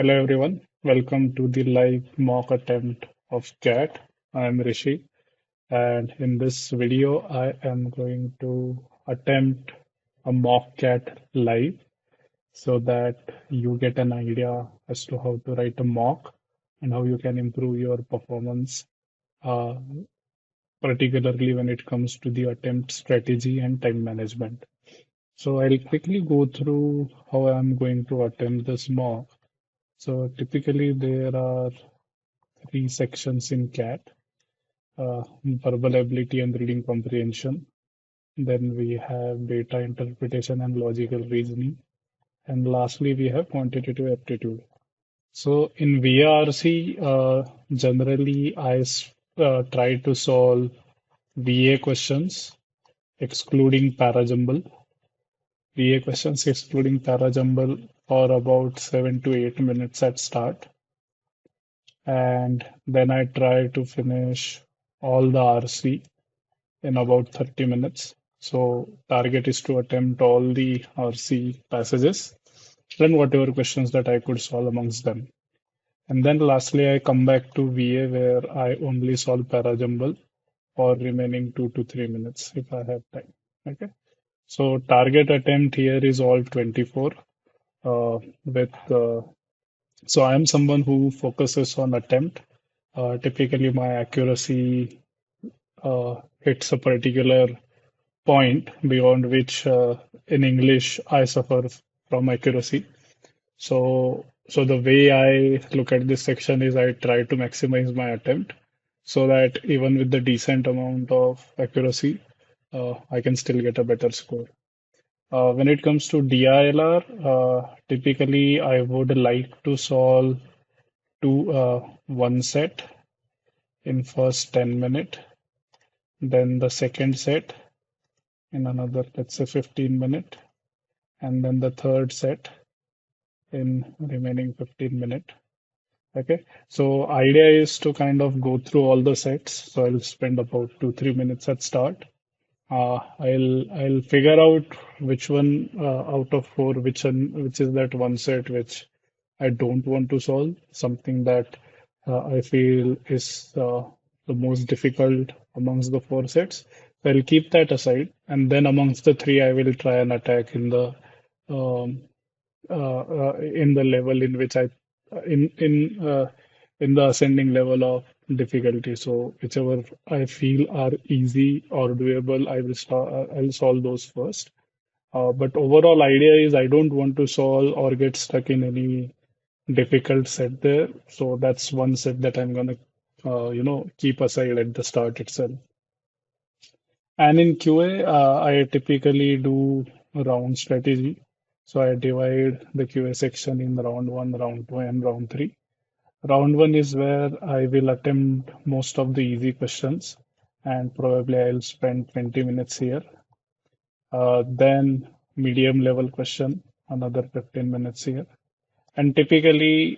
Hello everyone, welcome to the live mock attempt of CAT. I am Rishi, and in this video I am going to attempt a mock CAT live so that you get an idea as to how to write a mock and how you can improve your performance, uh, particularly when it comes to the attempt strategy and time management. So I'll quickly go through how I'm going to attempt this mock. So typically there are three sections in CAT, verbal ability and reading comprehension. Then we have data interpretation and logical reasoning. And lastly, we have quantitative aptitude. So in VARC, generally try to solve VA questions excluding parajumble. VA questions excluding parajumble for about 7 to 8 minutes at start. And then I try to finish all the RC in about 30 minutes. So target is to attempt all the RC passages, then whatever questions that I could solve amongst them. And then lastly, I come back to VA where I only solve parajumble for remaining 2 to 3 minutes if I have time. Okay. So target attempt here is all 24 with so I am someone who focuses on attempt. Typically, my accuracy hits a particular point beyond which in English I suffer from accuracy. So the way I look at this section is I try to maximize my attempt so that even with the decent amount of accuracy, I can still get a better score. When it comes to DILR, typically I would like to solve one set in first 10 minute, then the second set in another, let's say 15 minute, and then the third set in remaining 15 minute. Okay, so idea is to kind of go through all the sets. So I'll spend about 2 3 minutes at start. I'll figure out which one out of four, which is that one set which I don't want to solve, something that I feel is the most difficult amongst the four sets. So I'll keep that aside, and then amongst the three, I will try and attack um, in the level in which in the ascending level of difficulty. So whichever I feel are easy or doable, I'll solve those first. But overall idea is I don't want to solve or get stuck in any difficult set there. So that's one set that I'm gonna keep aside at the start itself. And in QA, I typically do round strategy. So I divide the QA section in round one, round two, and round three. Round one is where I will attempt most of the easy questions, and probably I'll spend 20 minutes here. Then medium level question, another 15 minutes here. And typically,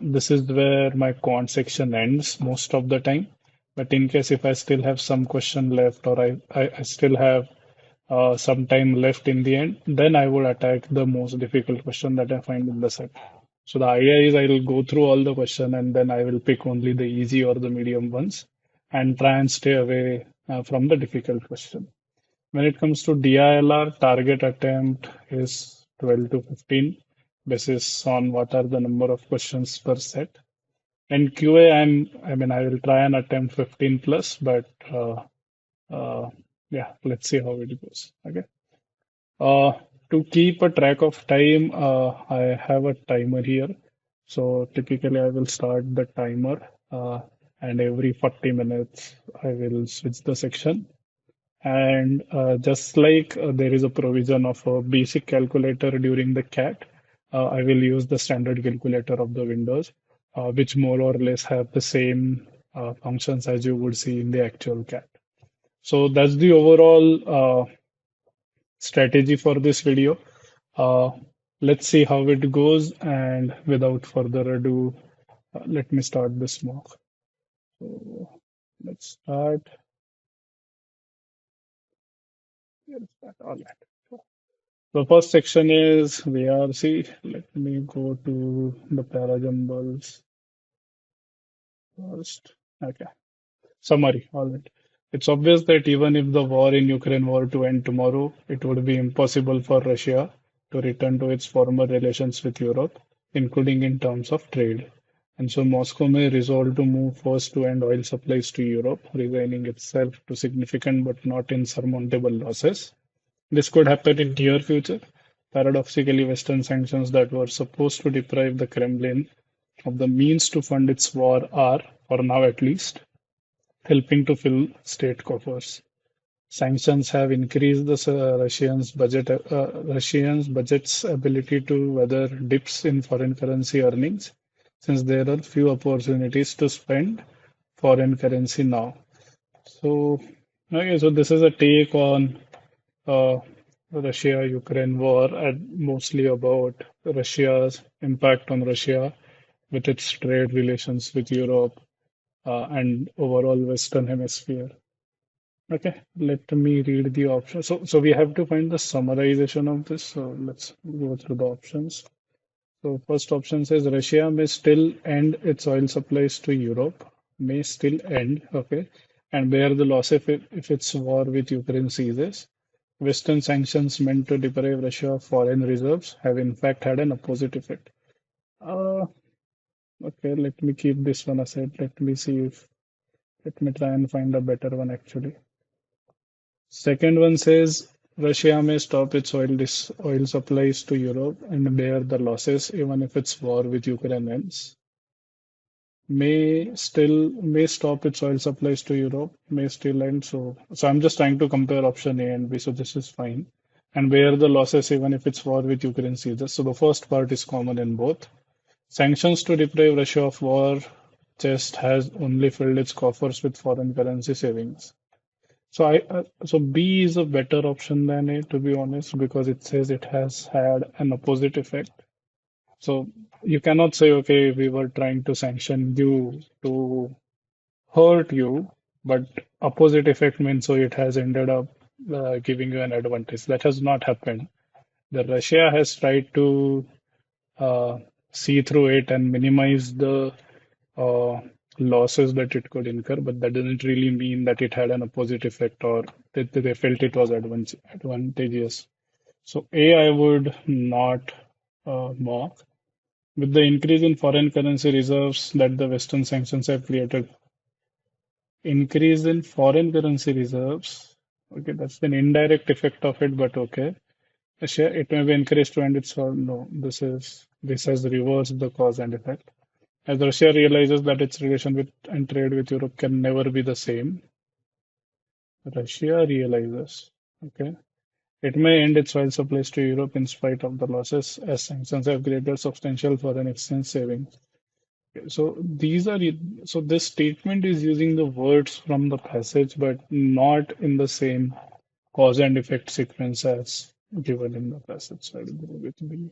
this is where my quant section ends most of the time. But in case if I still have some question left or I still have some time left in the end, then I would attack the most difficult question that I find in the set. So the idea is I will go through all the question and then I will pick only the easy or the medium ones and try and stay away from the difficult question. When it comes to DILR, target attempt is 12 to 15 basis on what are the number of questions per set. And QA, I will try and attempt 15 plus, but yeah, let's see how it goes. Okay. Uh, to keep a track of time, I have a timer here. So typically, I will start the timer, and every 40 minutes, I will switch the section. And just like there is a provision of a basic calculator during the CAT, I will use the standard calculator of the Windows, which more or less have the same functions as you would see in the actual CAT. So that's the overall strategy for this video. Uh, let's see how it goes. And without further ado, let me start this mock. So let's start. All right. The first section is VARC. Let me go to the parajumbles first. Okay. Summary. All right. It's obvious that even if the war in Ukraine were to end tomorrow, it would be impossible for Russia to return to its former relations with Europe, including in terms of trade. And so Moscow may resolve to move first to end oil supplies to Europe, resigning itself to significant but not insurmountable losses. This could happen in near future. Paradoxically, Western sanctions that were supposed to deprive the Kremlin of the means to fund its war are, for now at least, helping to fill state coffers. Sanctions have increased the Russians' budget's ability to weather dips in foreign currency earnings, since there are few opportunities to spend foreign currency now. So, okay, so this is a take on uh, Russia-Ukraine war and mostly about Russia's impact on Russia with its trade relations with Europe and overall Western Hemisphere. Okay, let me read the options. So we have to find the summarization of this. So let's go through the options. So first option says Russia may still end its oil supplies to Europe, may still end, okay, and bear the loss if its war with Ukraine ceases. Western sanctions meant to deprive Russia of foreign reserves have in fact had an opposite effect. Uh, okay, let me keep this one aside. Let me try and find a better one actually. Second one says Russia may stop its oil supplies to Europe and bear the losses even if its war with Ukraine ends. May stop its oil supplies to Europe, may still end. So I'm just trying to compare option A and B, so this is fine. And bear the losses even if its war with Ukraine ceases. So the first part is common in both. Sanctions to deprive Russia of war chest has only filled its coffers with foreign currency savings. So B is a better option than A, to be honest, because it says it has had an opposite effect. So you cannot say, okay, we were trying to sanction you to hurt you, but opposite effect means so it has ended up giving you an advantage. That has not happened. The Russia has tried to uh, see through it and minimize the uh, losses that it could incur, but that doesn't really mean that it had an opposite effect or that they felt it was advantageous. So A, I would not mock. With the increase in foreign currency reserves that the Western sanctions have created, increase in foreign currency reserves, okay, that's an indirect effect of it, but okay. It may be encouraged to end its war. No, this has reversed the cause and effect. As Russia realizes that its relation with and trade with Europe can never be the same, Russia realizes, okay, it may end its oil supplies to Europe in spite of the losses, as sanctions have created substantial foreign exchange savings. Okay, so this statement is using the words from the passage, but not in the same cause and effect sequence as given in the passage. So I'll go with B.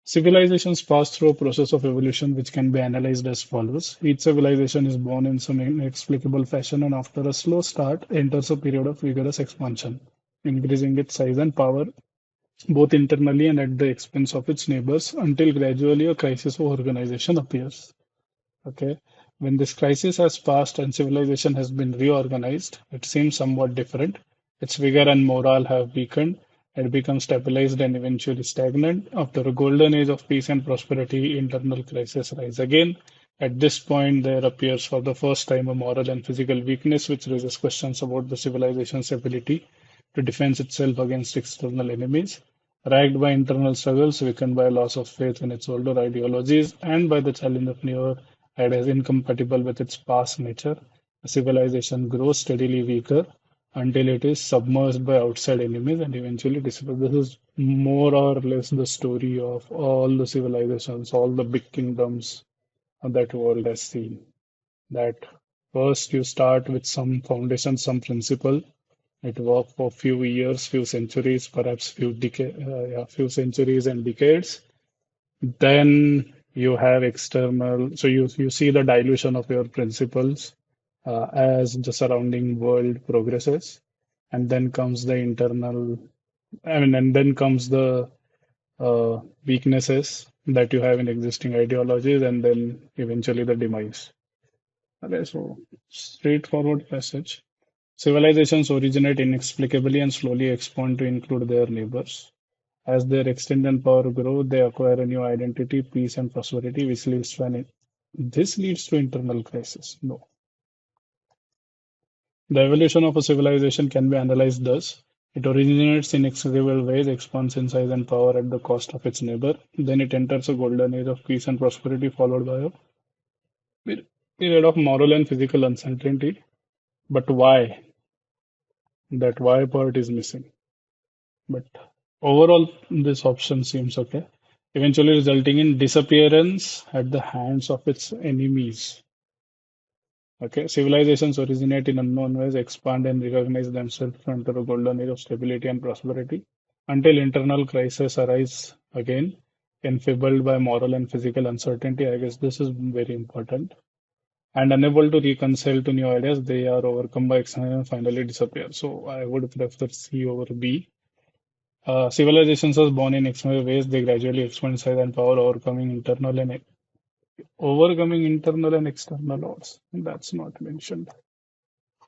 Civilizations pass through a process of evolution which can be analyzed as follows. Each civilization is born in some inexplicable fashion and after a slow start enters a period of vigorous expansion, increasing its size and power both internally and at the expense of its neighbors until gradually a crisis of organization appears. Okay. When this crisis has passed and civilization has been reorganized, it seems somewhat different. Its vigor and morale have weakened. It becomes stabilized and eventually stagnant. After a golden age of peace and prosperity, internal crises rise again. At this point, there appears for the first time a moral and physical weakness which raises questions about the civilization's ability to defend itself against external enemies. Racked by internal struggles, weakened by loss of faith in its older ideologies, and by the challenge of newer ideas incompatible with its past nature, a civilization grows steadily weaker until it is submerged by outside enemies and eventually disappears. This is more or less the story of all the civilizations, all the big kingdoms that world has seen. That first you start with some foundation, some principle. It worked for few years, few centuries, perhaps few centuries and decades. Then you have external, so you see the dilution of your principles as the surrounding world progresses, and then comes the internal. I mean, and then comes the weaknesses that you have in existing ideologies, and then eventually the demise. Okay, so straightforward passage. Civilizations originate inexplicably and slowly expand to include their neighbors. As their extent and power grow, they acquire a new identity, peace, and prosperity, which leads to this leads to internal crisis. No. The evolution of a civilization can be analyzed thus. It originates in inexplicable ways, expands in size and power at the cost of its neighbor. Then it enters a golden age of peace and prosperity, followed by a period of moral and physical uncertainty. But why? That why part is missing. But overall, this option seems okay, eventually resulting in disappearance at the hands of its enemies. Okay, civilizations originate in unknown ways, expand and recognize themselves to enter a golden age of stability and prosperity until internal crises arise again, enfeebled by moral and physical uncertainty. I guess this is very important. And unable to reconcile to new ideas, they are overcome by external and finally disappear. So I would prefer C over B. Civilizations are born in external ways. They gradually expand size and power, overcoming internal and external odds. That's not mentioned.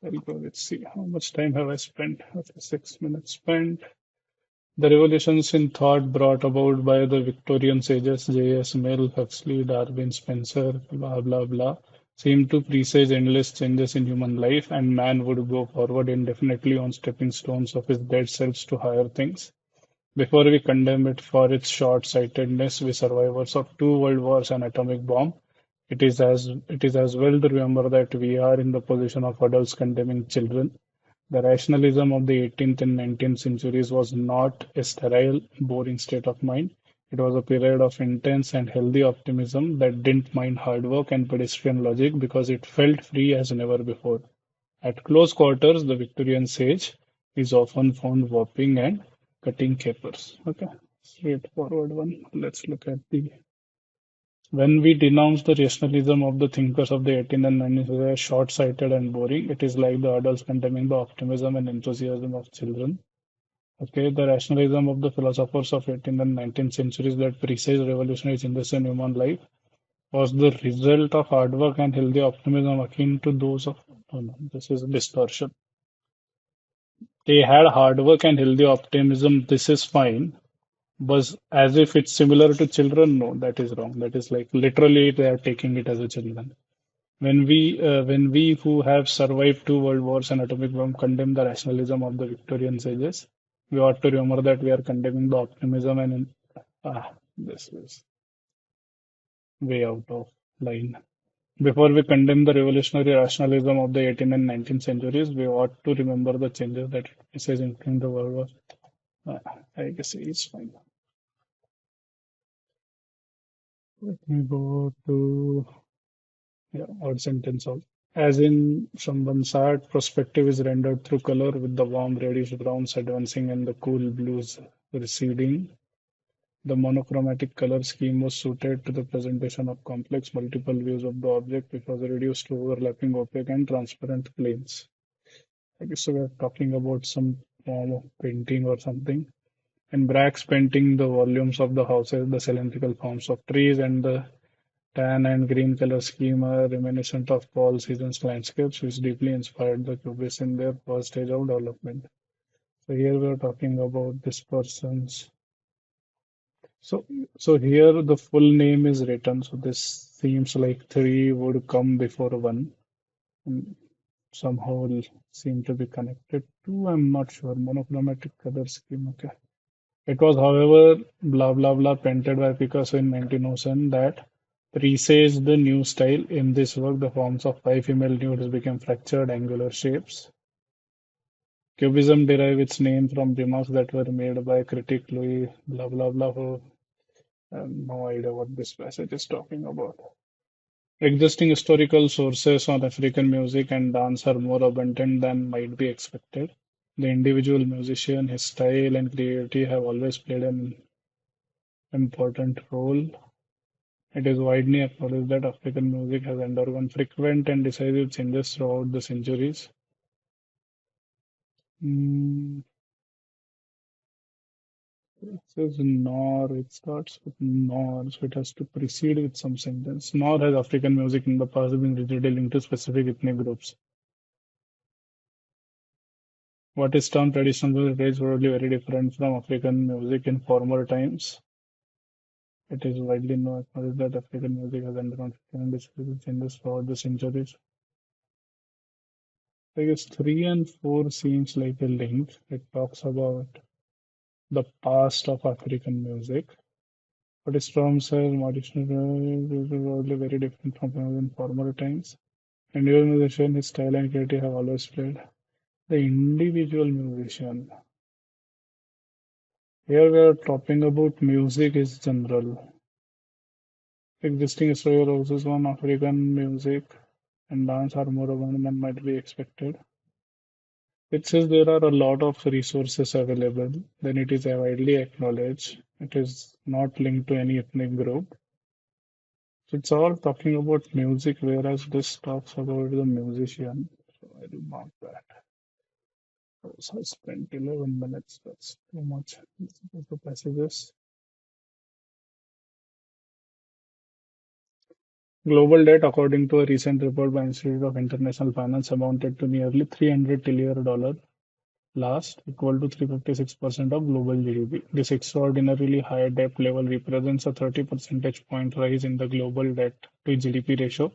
Very good. Let's see how much time have I spent. Okay, 6 minutes spent. The revolutions in thought brought about by the Victorian sages J.S. Mill, Huxley, Darwin, Spencer, blah blah blah, seem to presage endless changes in human life, and man would go forward indefinitely on stepping stones of his dead selves to higher things. Before we condemn it for its short-sightedness, we survivors of two world wars and atomic bomb, it is as well to remember that we are in the position of adults condemning children. The rationalism of the 18th and 19th centuries was not a sterile, boring state of mind. It was a period of intense and healthy optimism that didn't mind hard work and pedestrian logic because it felt free as never before. At close quarters, the Victorian sage is often found whopping and cutting capers. Okay, straightforward one. Let's look at the when we denounce the rationalism of the thinkers of the 18th and 19th century as short-sighted and boring, it is like the adults condemning the optimism and enthusiasm of children. Okay, the rationalism of the philosophers of 18th and 19th centuries that presaged revolutionary changes in human life was the result of hard work and healthy optimism akin to those of. Oh no, this is a distortion. They had hard work and healthy optimism. This is fine. But as if it's similar to children, no, that is wrong. That is like literally they are taking it as a children. When we who have survived two world wars and atomic bomb condemn the rationalism of the Victorian sages, we ought to remember that we are condemning the optimism this is way out of line. Before we condemn the revolutionary rationalism of the 18th and 19th centuries, we ought to remember the changes that it says in the world war. I guess it's fine. Let me go to odd sentence also. As in someone's art, perspective is rendered through color with the warm reddish browns advancing and the cool blues receding. The monochromatic color scheme was suited to the presentation of complex multiple views of the object, which was reduced to overlapping opaque and transparent planes. I guess so we're talking about some form of painting or something. And Brack's painting the volumes of the houses, the cylindrical forms of trees, and the tan and green color scheme are reminiscent of Paul Season's landscapes, which deeply inspired the Cubists in their first stage of development. So here we are talking about this person's. So, so here the full name is written. So this seems like three would come before one, and somehow will seem to be connected to. I'm not sure. Monochromatic color scheme. Okay. It was, however, blah blah blah painted by Picasso in 1907 that presaged the new style. In this work, the forms of five female nudes became fractured angular shapes. Cubism derived its name from remarks that were made by critic Louis blah blah blah, who I have no idea what this passage is talking about. Existing historical sources on African music and dance are more abundant than might be expected. The individual musician, his style and creativity have always played an important role. It is widely acknowledged that African music has undergone frequent and decisive changes throughout the centuries. Mm, It says nor, it starts with nor, so it has to precede with some sentence. Nor has African music in the past been rigidly linked to specific ethnic groups. What is termed traditional music is probably very different from African music in former times. It is widely known that African music has undergone significant changes throughout the centuries. I guess 3 and 4 seems like a link. It talks about the past of African music. But its terms says traditional is probably very different from in former times. Individual musician, his style and creativity have always played. The individual musician. Here we are talking about music is general. Existing historical sources on African music and dance are more abundant than might be expected. It says there are a lot of resources available, then it is widely acknowledged. It is not linked to any ethnic group. So it's all talking about music, whereas this talks about the musician. So I will mark that. So I spent 11 minutes. That's too much. Let's go to passages. Global debt, according to a recent report by Institute of International Finance, amounted to nearly $300 trillion last, equal to 356% of global GDP. This extraordinarily high debt level represents a 30 percentage point rise in the global debt to GDP ratio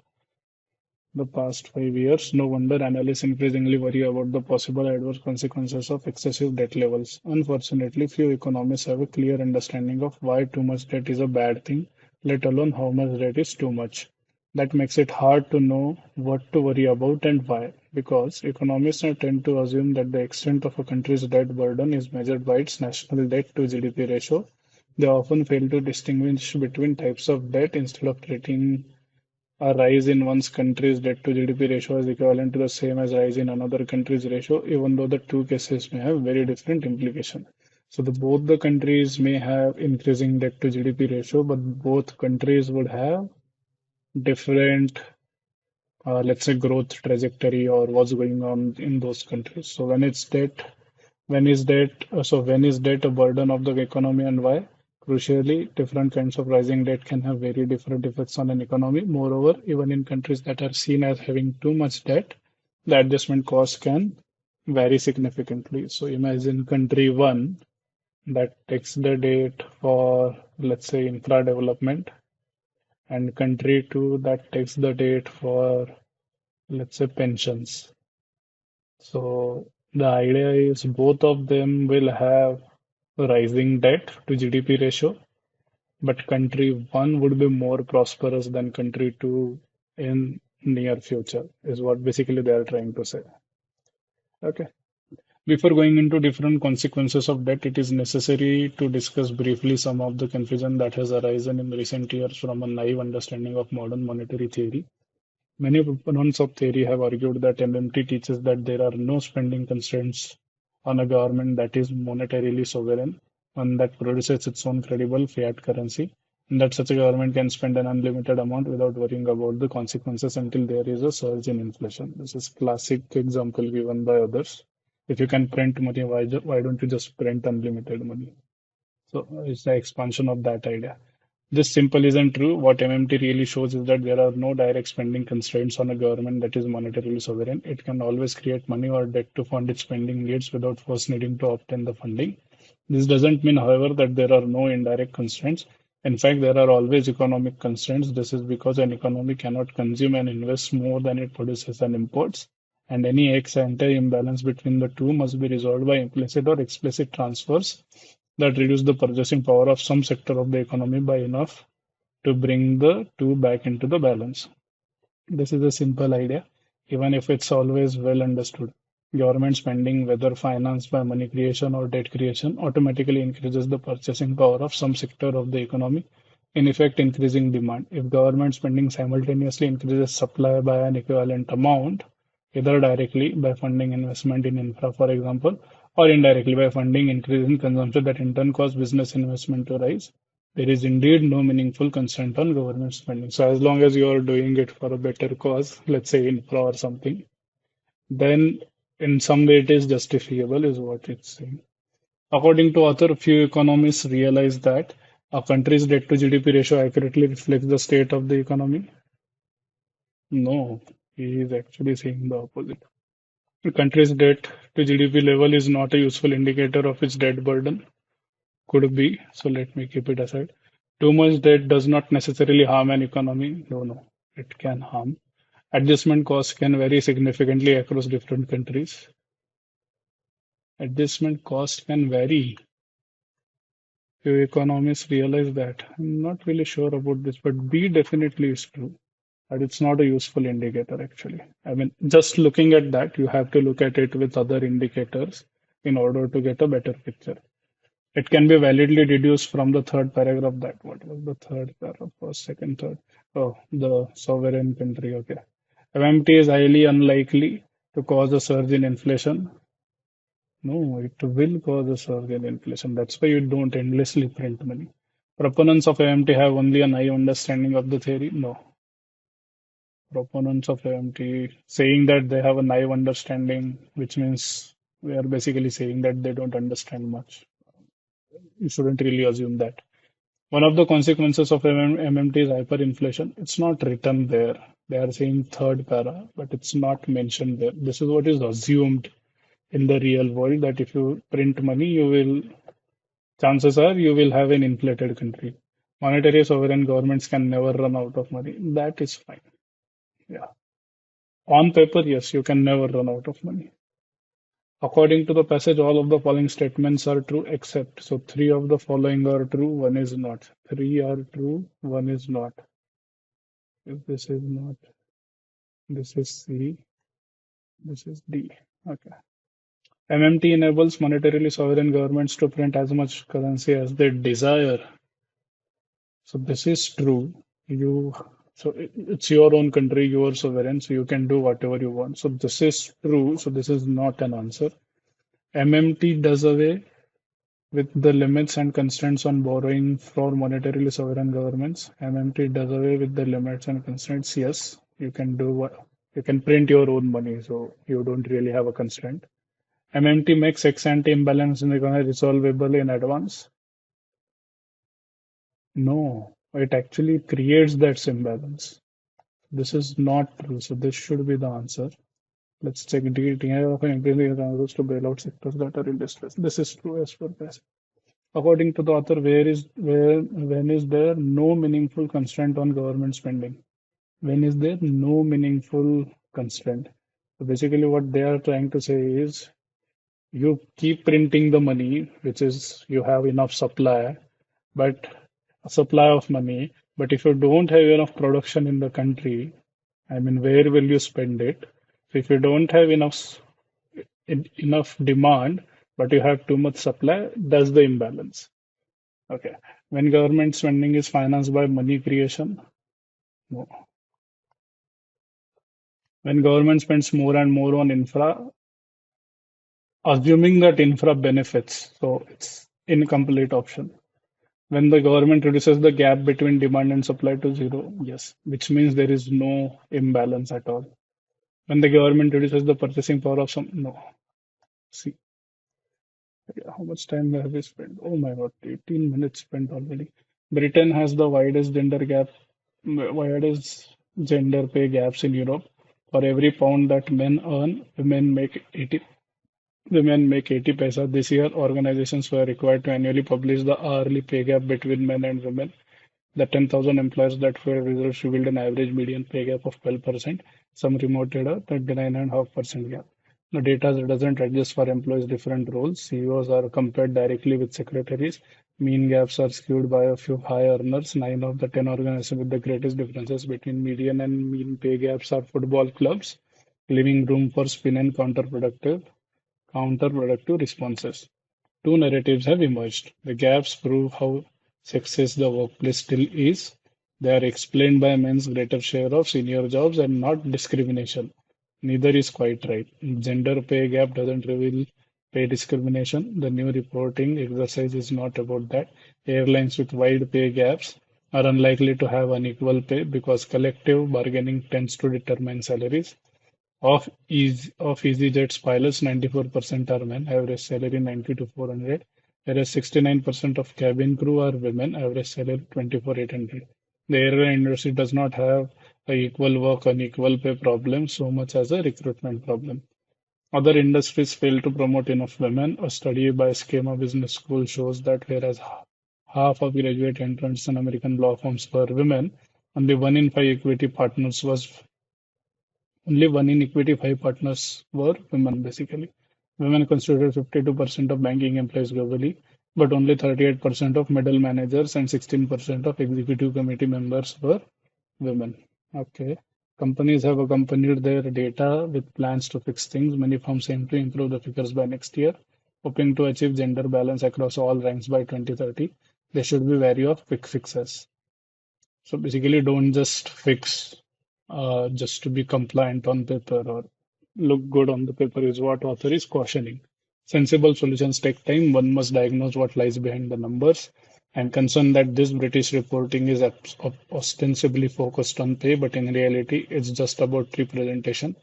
the past 5 years. No wonder analysts increasingly worry about the possible adverse consequences of excessive debt levels. Unfortunately, few economists have a clear understanding of why too much debt is a bad thing, let alone how much debt is too much. That makes it hard to know what to worry about and why, because economists tend to assume that the extent of a country's debt burden is measured by its national debt to GDP ratio. They often fail to distinguish between types of debt instead of treating a rise in one's country's debt to GDP ratio is equivalent to the same as rise in another country's ratio, even though the two cases may have very different implications. So both the countries may have increasing debt to GDP ratio, but both countries would have different, let's say, growth trajectory or what's going on in those countries. So when is debt a burden of the economy and why? Crucially, different kinds of rising debt can have very different effects on an economy. Moreover, even in countries that are seen as having too much debt, the adjustment cost can vary significantly. So imagine country one that takes the debt for, let's say, infra development, and country two that takes the debt for, let's say, pensions. So the idea is both of them will have rising debt to GDP ratio, but country one would be more prosperous than country two in near future, is what basically they are trying to say. Okay. Before going into different consequences of debt, it is necessary to discuss briefly some of the confusion that has arisen in recent years from a naive understanding of modern monetary theory. Many proponents of theory have argued that MMT teaches that there are no spending constraints on a government that is monetarily sovereign and that produces its own credible fiat currency, and that such a government can spend an unlimited amount without worrying about the consequences until there is a surge in inflation. This is classic example given by others. If you can print money, why don't you just print unlimited money? So it's the expansion of that idea. This simple isn't true. What MMT really shows is that there are no direct spending constraints on a government that is monetarily sovereign. It can always create money or debt to fund its spending needs without first needing to obtain the funding. This doesn't mean, however, that there are no indirect constraints. In fact, there are always economic constraints. This is because an economy cannot consume and invest more than it produces and imports, and any ex ante imbalance between the two must be resolved by implicit or explicit transfers that reduce the purchasing power of some sector of the economy by enough to bring the two back into the balance. This is a simple idea, even if it's always well understood. Government spending, whether financed by money creation or debt creation, automatically increases the purchasing power of some sector of the economy, in effect increasing demand. If government spending simultaneously increases supply by an equivalent amount, either directly by funding investment in infra, for example, or indirectly by funding increase in consumption that in turn cause business investment to rise, there is indeed no meaningful constraint on government spending. So as long as you are doing it for a better cause, let's say infra or something, then in some way it is justifiable, is what it's saying. According to author, few economists realize that a country's debt to GDP ratio accurately reflects the state of the economy. No, he is actually saying the opposite. A country's debt to GDP level is not a useful indicator of its debt burden. Could be, so let me keep it aside. Too much debt does not necessarily harm an economy. No, no, it can harm. Adjustment costs can vary significantly across different countries. Adjustment cost can vary. Few economists realize that. I'm not really sure about this, but B definitely is true. But it's not a useful indicator actually. I mean, just looking at that, you have to look at it with other indicators in order to get a better picture. It can be validly deduced from the third paragraph that what was the third paragraph or second, third? Oh, the sovereign country. Okay. MMT is highly unlikely to cause a surge in inflation. No, it will cause a surge in inflation. That's why you don't endlessly print money. Proponents of AMT have only a naive understanding of the theory. No, proponents of AMT saying that they have a naive understanding, which means we are basically saying that they don't understand much. You shouldn't really assume that. One of the consequences of MMT is hyperinflation. It's not written there. They are saying third para, but it's not mentioned there. This is what is assumed in the real world that if you print money, chances are you will have an inflated country. Monetary sovereign governments can never run out of money. That is fine. Yeah. On paper, yes, you can never run out of money. According to the passage, all of the following statements are true except. So three of the following are true, one is not. Three are true, one is not. If this is not, this is C, this is D. Okay. MMT enables monetarily sovereign governments to print as much currency as they desire. So this is true. You it's your own country, you are sovereign, so you can do whatever you want. So this is true. So this is not an answer. MMT does away with the limits and constraints on borrowing for monetarily sovereign governments. MMT does away with the limits and constraints. Yes, you can do what you can print your own money, so you don't really have a constraint. MMT makes ex-ante imbalance in the economy resolvable in advance. No, it actually creates that imbalance. This is not true, so this should be the answer. Let's check DILR of increasing economies to bail out sectors that are in distress. This is true as per this. According to the author, when is there no meaningful constraint on government spending? When is there no meaningful constraint? So basically, what they are trying to say is you keep printing the money, which is you have enough supply, but a supply of money. But if you don't have enough production in the country, I mean, where will you spend it? So if you don't have enough demand, but you have too much supply, that's the imbalance. Okay. When government spending is financed by money creation, no. When government spends more and more on infra, assuming that infra benefits, so it's incomplete option. When the government reduces the gap between demand and supply to zero, yes, which means there is no imbalance at all. When the government reduces the purchasing power of some, no. See, yeah, how much time have we spent? Oh my God, 18 minutes spent already. Britain has the widest gender pay gaps in Europe. For every pound that men earn, women make 80 paisa. This year, organizations were required to annually publish the hourly pay gap between men and women. The 10,000 employers that were researched revealed an average median pay gap of 12%. Some reported a 39.5% gap. The data doesn't adjust for employees' different roles. CEOs are compared directly with secretaries. Mean gaps are skewed by a few high earners. 9 of the 10 organizations with the greatest differences between median and mean pay gaps are football clubs, leaving room for spin and counterproductive responses. Two narratives have emerged. The gaps prove how sexist the workplace still is. They are explained by men's greater share of senior jobs and not discrimination. Neither is quite right. Gender pay gap doesn't reveal pay discrimination. The new reporting exercise is not about that. Airlines with wide pay gaps are unlikely to have unequal pay because collective bargaining tends to determine salaries. Of EasyJet's pilots, 94% are men, average salary 90 to 400. whereas 69% of cabin crew are women, average salary 24,800. The airline industry does not have a equal work and equal pay problem so much as a recruitment problem. Other industries fail to promote enough women. A study by Schema Business School shows that whereas half of graduate entrants in American law firms were women, only one in five equity partners was only one in equity five partners were women basically. Women constituted 52% of banking employees globally, but only 38% of middle managers and 16% of executive committee members were women. Okay. Companies have accompanied their data with plans to fix things. Many firms aim to improve the figures by next year, hoping to achieve gender balance across all ranks by 2030. There should be wary of quick fixes. So basically, don't just fix just to be compliant on paper or look good on the paper is what author is cautioning. Sensible solutions take time. One must diagnose what lies behind the numbers and concern that this British reporting is ostensibly focused on pay, but in reality, it's just about representation,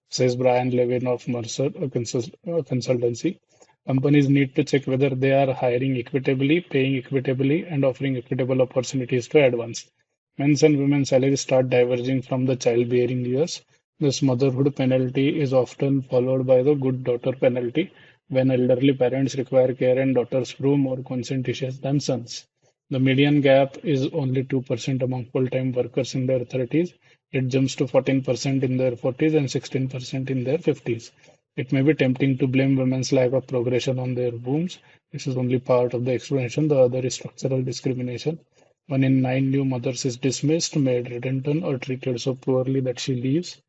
says Brian Levin of Mercer, a consultancy. Companies need to check whether they are hiring equitably, paying equitably, and offering equitable opportunities to advance. Men's and women's salaries start diverging from the childbearing years. This motherhood penalty is often followed by the good daughter penalty when elderly parents require care and daughters prove more conscientious than sons. The median gap is only 2% among full-time workers in their 30s. It jumps to 14% in their 40s and 16% in their 50s. It may be tempting to blame women's lack of progression on their wombs. This is only part of the explanation. The other is structural discrimination. One in nine new mothers is dismissed, made redundant, or treated so poorly that she leaves.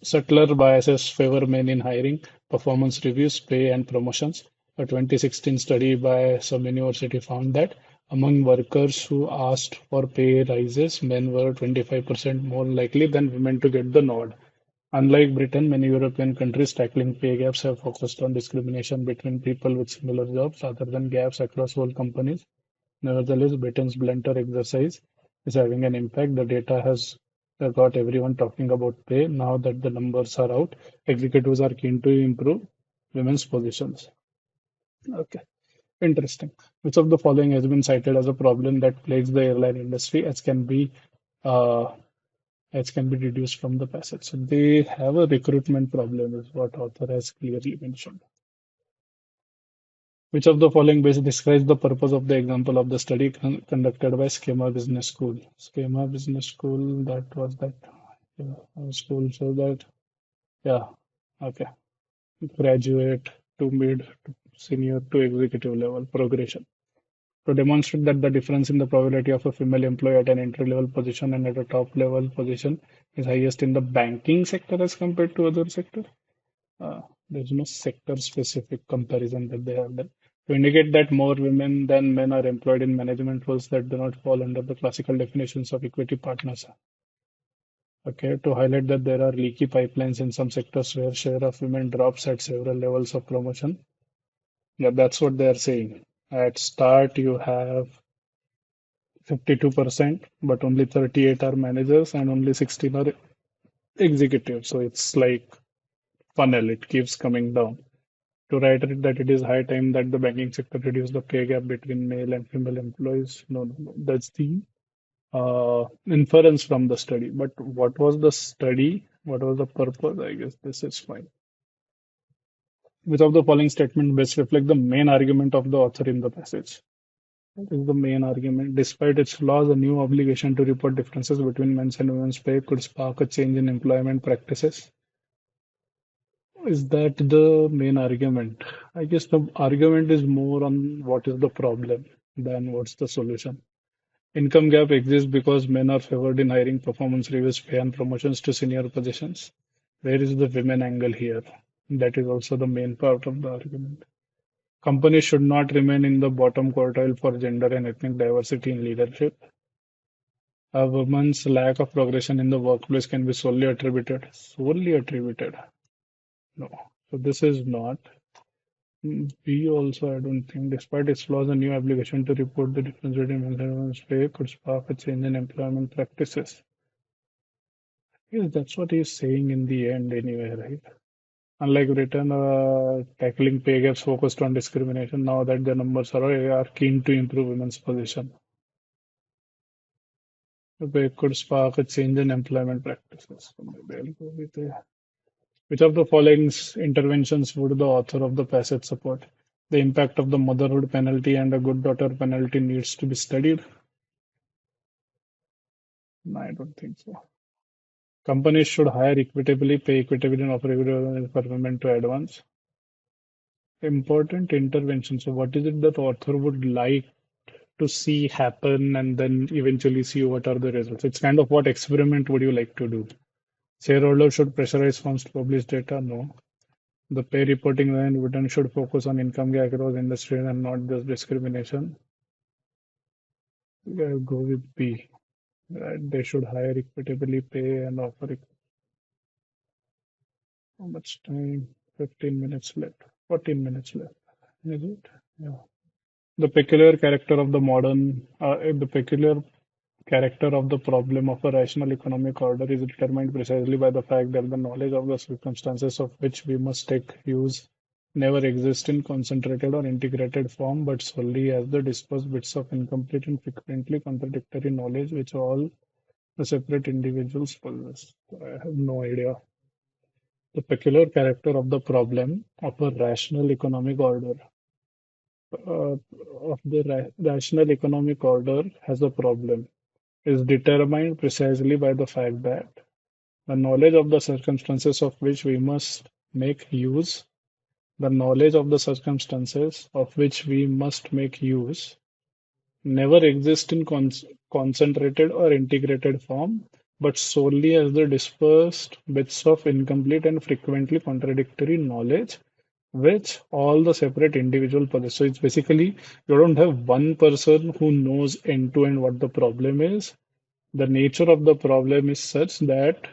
Subtler biases favor men in hiring, performance reviews, pay, and promotions. A 2016 study by some university found that among workers who asked for pay rises, men were 25% more likely than women to get the nod. Unlike Britain, many European countries tackling pay gaps have focused on discrimination between people with similar jobs rather than gaps across whole companies. Nevertheless, Britain's blunter exercise is having an impact. The data has got everyone talking about pay. Now that the numbers are out, executives are keen to improve women's positions. Okay, interesting. Which of the following has been cited as a problem that plagues the airline industry, uh, as can be deduced from the passage? So they have a recruitment problem, is what author has clearly mentioned. Which of the following best describes the purpose of the example of the study conducted by Schema Business School? Schema Business School, that was that school, so that, yeah, okay. Graduate to mid to senior to executive level progression. To demonstrate that the difference in the probability of a female employee at an entry level position and at a top level position is highest in the banking sector as compared to other sector. There's no sector-specific comparison that they have done. To indicate that more women than men are employed in management roles that do not fall under the classical definitions of equity partners. Okay, to highlight that there are leaky pipelines in some sectors where share of women drops at several levels of promotion. Yeah, that's what they are saying. At start, you have 52%, but only 38 are managers and only 16 are executives. So it's like funnel, it keeps coming down. To reiterate that it is high time that the banking sector reduce the pay gap between male and female employees. No, no, no. That's the inference from the study. But what was the study? What was the purpose? I guess this is fine. Which of the following statement best reflect the main argument of the author in the passage? What is the main argument? Despite its flaws, a new obligation to report differences between men's and women's pay could spark a change in employment practices. Is that the main argument? I guess the argument is more on what is the problem than what's the solution. Income gap exists because men are favored in hiring performance reviews, pay, and promotions to senior positions. Where is the women angle here? That is also the main part of the argument. Companies should not remain in the bottom quartile for gender and ethnic diversity in leadership. A woman's lack of progression in the workplace can be solely attributed. No. So this is not. B also, I don't think, despite its flaws, a new obligation to report the difference between men's and women's pay could spark a change in employment practices. Yes, that's what he's saying in the end anyway, right? Unlike Britain, tackling pay gaps focused on discrimination, now that the numbers are keen to improve women's position. They could spark a change in employment practices. So maybe I'll go with which of the following interventions would the author of the passage support? The impact of the motherhood penalty and a good daughter penalty needs to be studied. No, I don't think so. Companies should hire equitably, pay equitably, and offer equitable performance to advance. Important intervention. So, what is it that author would like to see happen and then eventually see what are the results? It's kind of what experiment would you like to do? Shareholders should pressurize firms to publish data? No. The pay reporting line written should focus on income gap across industries and not just discrimination. Yeah, go with B. They should hire equitably, pay and offer. How much time? 15 minutes left. 14 minutes left. Is it? Yeah. The peculiar character of the the peculiar character of the problem of a rational economic order is determined precisely by the fact that the knowledge of the circumstances of which we must take use never exists in concentrated or integrated form, but solely as the dispersed bits of incomplete and frequently contradictory knowledge which all the separate individuals possess. I have no idea. The peculiar character of the problem of a rational economic order of the rational economic order has a problem is determined precisely by the fact that the knowledge of the circumstances of which we must make use, the knowledge of the circumstances of which we must make use, never exist in concentrated or integrated form, but solely as the dispersed bits of incomplete and frequently contradictory knowledge which all the separate individual possess. So it's basically you don't have one person who knows end to end what the problem is. The nature of the problem is such that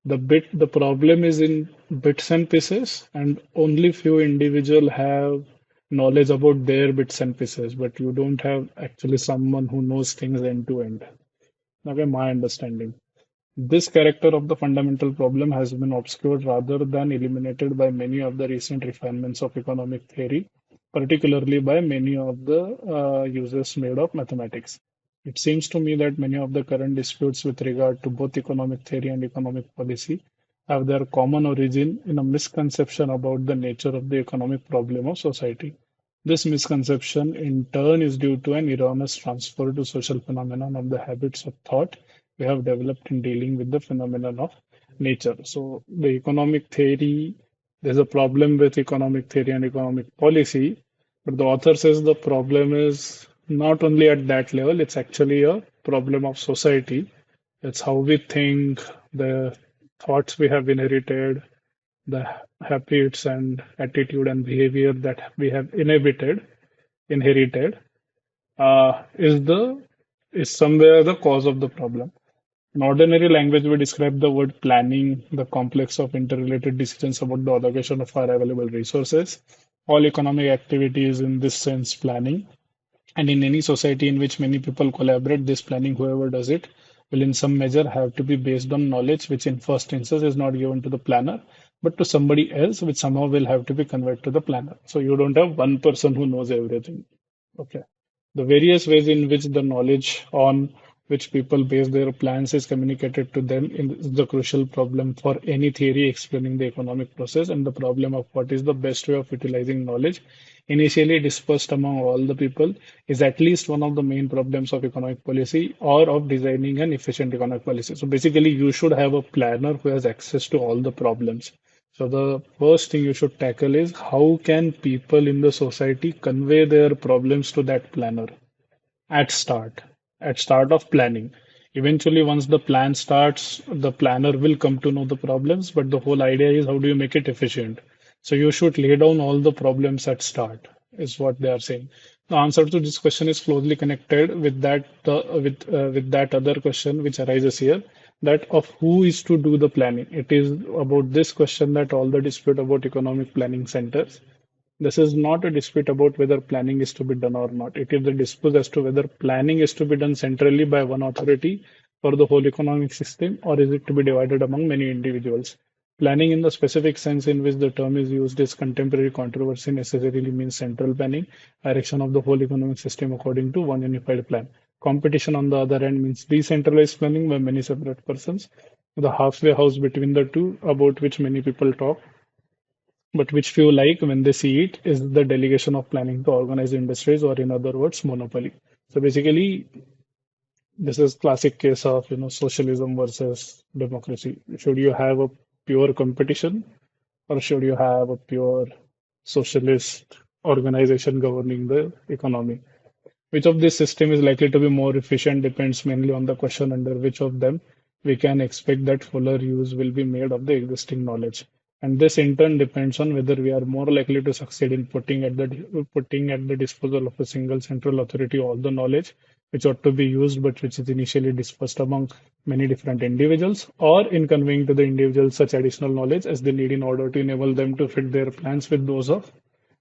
the problem is in bits and pieces, and only few individual have knowledge about their bits and pieces, but you don't have actually someone who knows things end to end. Okay, my understanding. This character of the fundamental problem has been obscured rather than eliminated by many of the recent refinements of economic theory, particularly by many of the uses made of mathematics. It seems to me that many of the current disputes with regard to both economic theory and economic policy have their common origin in a misconception about the nature of the economic problem of society. This misconception, in turn, is due to an erroneous transfer to social phenomenon of the habits of thought we have developed in dealing with the phenomenon of nature. So, the economic theory, there's a problem with economic theory and economic policy, but the author says the problem is not only at that level, it's actually a problem of society. It's how we think, the thoughts we have inherited, the habits and attitude and behavior that we have inherited, uh, is the is somewhere the cause of the problem. In ordinary language, we describe the word planning, the complex of interrelated decisions about the allocation of our available resources. All economic activity is in this sense planning. And in any society in which many people collaborate, this planning, whoever does it, will in some measure have to be based on knowledge, which in first instance is not given to the planner, but to somebody else, which somehow will have to be conveyed to the planner. So you don't have one person who knows everything. Okay. The various ways in which the knowledge on which people base their plans is communicated to them is the crucial problem for any theory explaining the economic process, and the problem of what is the best way of utilizing knowledge initially dispersed among all the people is at least one of the main problems of economic policy or of designing an efficient economic policy. So basically, you should have a planner who has access to all the problems. So the first thing you should tackle is how can people in the society convey their problems to that planner at start, at start of planning. Eventually, once the plan starts, the planner will come to know the problems, but the whole idea is how do you make it efficient? So you should lay down all the problems at start, is what they are saying. The answer to this question is closely connected with with that other question which arises here, that of who is to do the planning. It is about this question that all the dispute about economic planning centers. This is not a dispute about whether planning is to be done or not. It is a dispute as to whether planning is to be done centrally by one authority for the whole economic system, or is it to be divided among many individuals. Planning in the specific sense in which the term is used is contemporary controversy necessarily means central planning, direction of the whole economic system according to one unified plan. Competition, on the other hand, means decentralized planning by many separate persons. The halfway house between the two, about which many people talk, but which few like when they see it, is the delegation of planning to organized industries, or in other words, monopoly. So basically, this is classic case of socialism versus democracy. Should you have a pure competition, or should you have a pure socialist organization governing the economy? Which of this system is likely to be more efficient depends mainly on the question under which of them we can expect that fuller use will be made of the existing knowledge. And this in turn depends on whether we are more likely to succeed in putting at the disposal of a single central authority all the knowledge which ought to be used but which is initially dispersed among many different individuals, or in conveying to the individuals such additional knowledge as they need in order to enable them to fit their plans with those of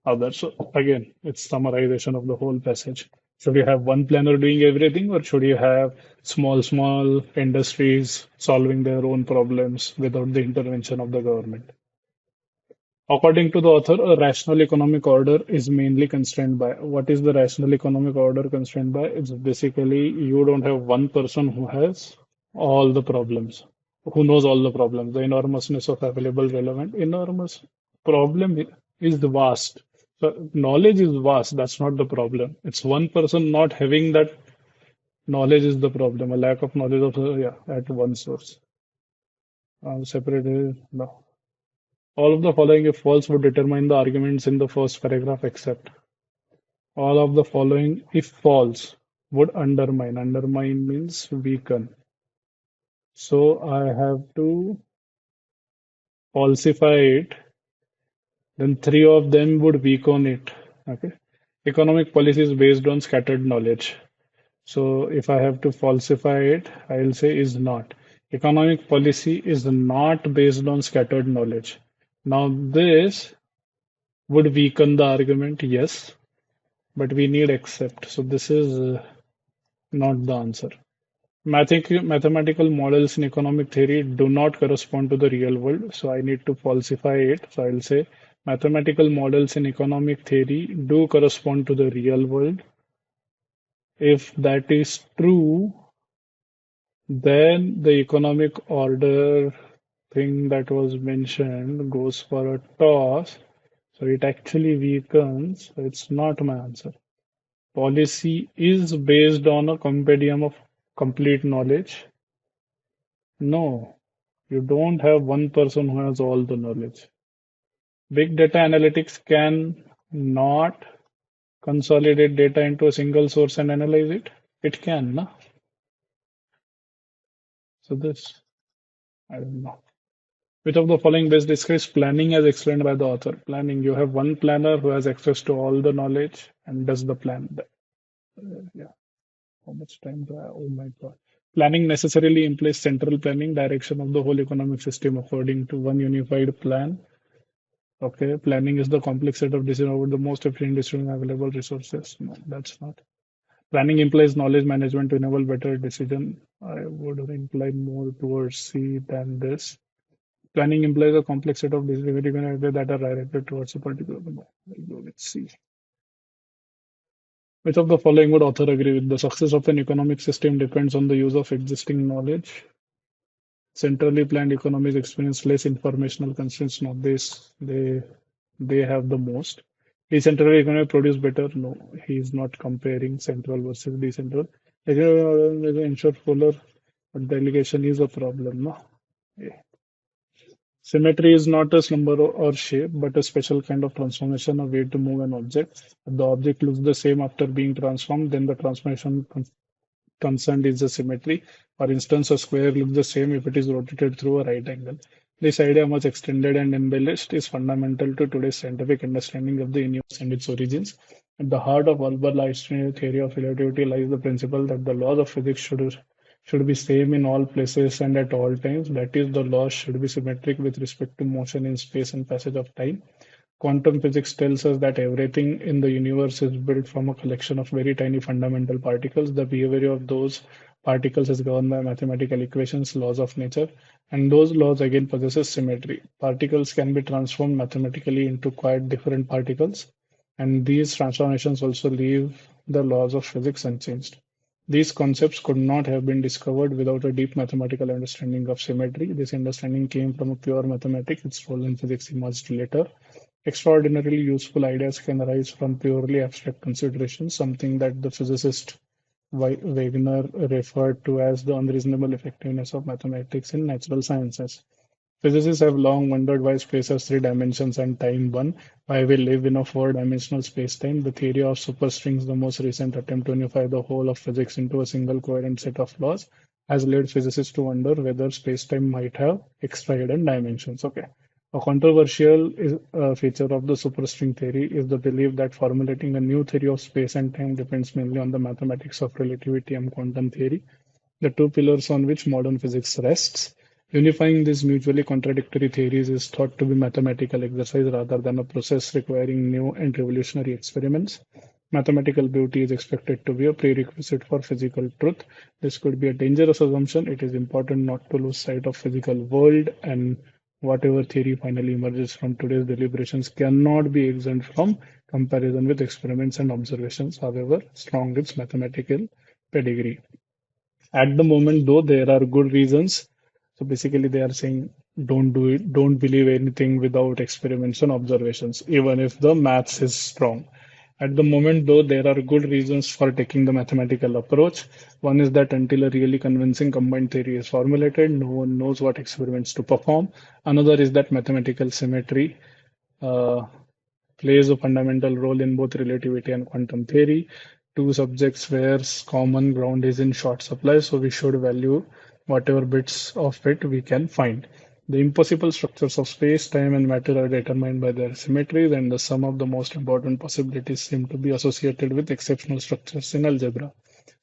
others. So again, it's summarization of the whole passage. Should you have one planner doing everything, or should you have small industries solving their own problems without the intervention of the government? According to the author, a rational economic order is mainly constrained by what is the rational economic order constrained by? It's basically you don't have one person who has all the problems, who knows all the problems, the enormousness of available relevant, enormous problem is the vast. So knowledge is vast, that's not the problem. It's one person not having that knowledge is the problem, a lack of knowledge of, yeah, at one source. Separated, no. All of the following, if false, would determine the arguments in the first paragraph except. All of the following, if false, would undermine. Undermine means weaken. So I have to falsify it, then three of them would weaken it. Okay. Economic policy is based on scattered knowledge. So if I have to falsify it, I'll say is not. Economic policy is not based on scattered knowledge. Now this would weaken the argument, yes, but we need except. So this is not the answer. Mathematical models in economic theory do not correspond to the real world, so I need to falsify it. So I'll say mathematical models in economic theory do correspond to the real world. If that is true, then the economic order thing that was mentioned goes for a toss. So it actually weakens. So it's not my answer. Policy is based on a compendium of complete knowledge. No, you don't have one person who has all the knowledge. Big data analytics can not consolidate data into a single source and analyze it. It can, no? So this, I don't know. Which of the following best describes planning as explained by the author? Planning, you have one planner who has access to all the knowledge and does the plan. Yeah. How much time do I? Oh my God. Planning necessarily implies central planning, direction of the whole economic system according to one unified plan. Okay. Planning is the complex set of decisions over the most efficient distribution of available resources. No, that's not. Planning implies knowledge management to enable better decision. I would imply more towards C than this. Planning implies a complex set of decisions that are directed towards a particular goal. I'll go with C. Which of the following would author agree with? The success of an economic system depends on the use of existing knowledge. Centrally planned economies experience less informational constraints. No, they have the most. Decentralized economy produce better. No, he is not comparing central versus decentral. Ensure fuller delegation is a problem. No. Yeah. Symmetry is not a number or shape, but a special kind of transformation, a way to move an object. If the object looks the same after being transformed, then the transformation concerned is the symmetry. For instance, a square looks the same if it is rotated through a right angle. This idea, much extended and embellished, is fundamental to today's scientific understanding of the universe and its origins. At the heart of Albert Einstein's theory of relativity lies the principle that the laws of physics should be same in all places and at all times. That is, the laws should be symmetric with respect to motion in space and passage of time. Quantum physics tells us that everything in the universe is built from a collection of very tiny fundamental particles. The behavior of those Particles is governed by mathematical equations, laws of nature, and those laws again possesses symmetry. Particles can be transformed mathematically into quite different particles, and these transformations also leave the laws of physics unchanged. These concepts could not have been discovered without a deep mathematical understanding of symmetry. This understanding came from a pure mathematics. Its role in physics emerged later. Extraordinarily useful ideas can arise from purely abstract considerations, something that the physicist Wegener referred to as the unreasonable effectiveness of mathematics in natural sciences. Physicists have long wondered why space has three dimensions and time one, why we live in a four-dimensional space-time. The theory of superstrings, the most recent attempt to unify the whole of physics into a single coherent set of laws, has led physicists to wonder whether space-time might have extra hidden dimensions. Okay. A controversial feature of the superstring theory is the belief that formulating a new theory of space and time depends mainly on the mathematics of relativity and quantum theory, the two pillars on which modern physics rests. Unifying these mutually contradictory theories is thought to be mathematical exercise rather than a process requiring new and revolutionary experiments. Mathematical beauty is expected to be a prerequisite for physical truth. This could be a dangerous assumption. It is important not to lose sight of physical world, and whatever theory finally emerges from today's deliberations cannot be exempt from comparison with experiments and observations, however strong its mathematical pedigree. At the moment, though, there are good reasons. So basically, they are saying don't do it, don't believe anything without experiments and observations, even if the maths is strong. At the moment, though, there are good reasons for taking the mathematical approach. One is that until a really convincing combined theory is formulated, no one knows what experiments to perform. Another is that mathematical symmetry uh, plays a fundamental role in both relativity and quantum theory, two subjects where common ground is in short supply, so we should value whatever bits of it we can find. The impossible structures of space, time, and matter are determined by their symmetries, and the sum of the most important possibilities seem to be associated with exceptional structures in algebra.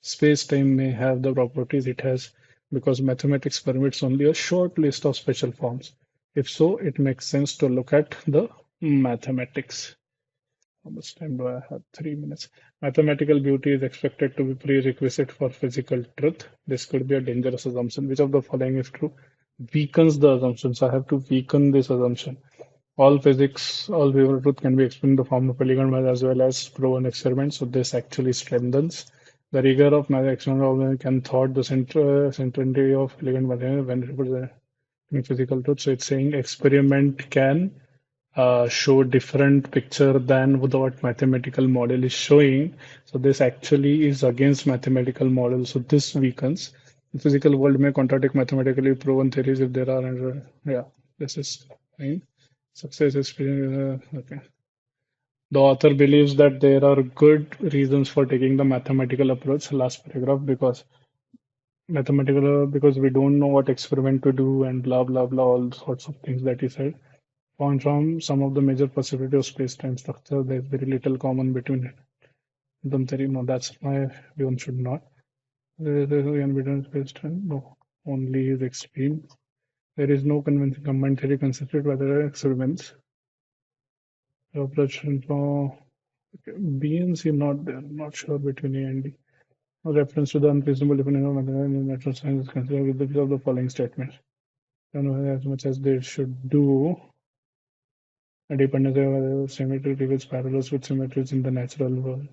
Space-time may have the properties it has because mathematics permits only a short list of special forms. If so, it makes sense to look at the mathematics. How much time do I have? 3 minutes. Mathematical beauty is expected to be prerequisite for physical truth. This could be a dangerous assumption. Which of the following is true? Weakens the assumption. So I have to weaken this assumption. All physics, all physical truth can be explained in the form of elegant math as well as proven experiments. So this actually strengthens the rigor of math experimental can thought the centrality of elegant math when representing physical truth. So it's saying experiment can show different picture than what mathematical model is showing. So this actually is against mathematical model. So this weakens. The physical world may contradict mathematically proven theories if there are. Yeah, this is fine. Success experience. Okay. The author believes that there are good reasons for taking the mathematical approach. Last paragraph because we don't know what experiment to do and blah blah blah all sorts of things that he said. Found from some of the major possibilities of space-time structure, there's very little common between them theory. No, that's why one should not. There is again between space-time. No, only is extreme. There is no convincing combined theory considered by the experiments. The operation for BNC not there. Not sure between A and D. No reference to the unreasonable definition of mathematics in natural science is considered with the view of the following statements. Don't know as much as they should do. A dependence of symmetry reveals parallels with symmetries in the natural world.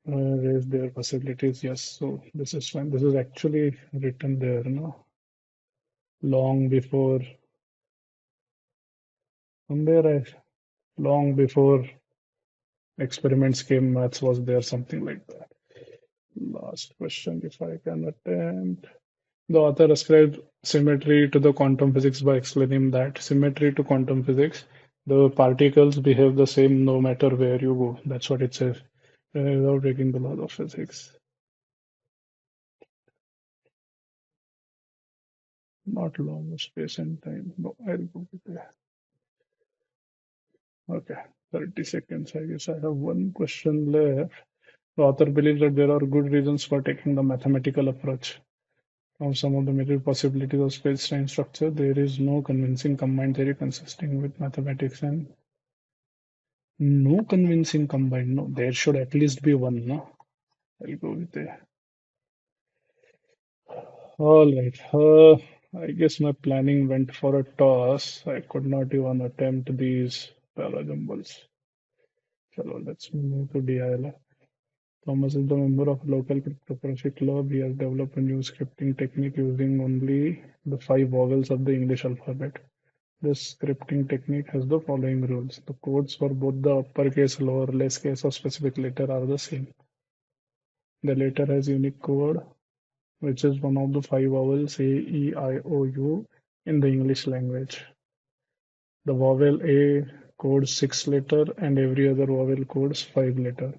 Raise their possibilities. Yes, so this is fine. This is actually written there, no? Long before, somewhere long before experiments came, maths was there, something like that. Last question, if I can attempt. The author ascribed symmetry to the quantum physics by explaining that symmetry to quantum physics, the particles behave the same no matter where you go. That's what it says, without breaking the laws of physics. Not long space and time. No, I'll go with that. Okay, 30 seconds. I guess I have one question left. The author believes that there are good reasons for taking the mathematical approach. From some of the major possibilities of space-time structure, there is no convincing combined theory consisting with mathematics and no convincing combined. No, there should at least be one. No, I'll go with that. All right. I guess my planning went for a toss. I could not even attempt these parajumbles. Chalo, let's move to DILR. Thomas is the member of a local cryptocurrency club. He has developed a new scripting technique using only the five vowels of the English alphabet. This scripting technique has the following rules. The codes for both the uppercase, lowercase case, or specific letter are the same. The letter has unique code, which is one of the five vowels A, E, I, O, U in the English language. The vowel A codes six letter and every other vowel codes five letter.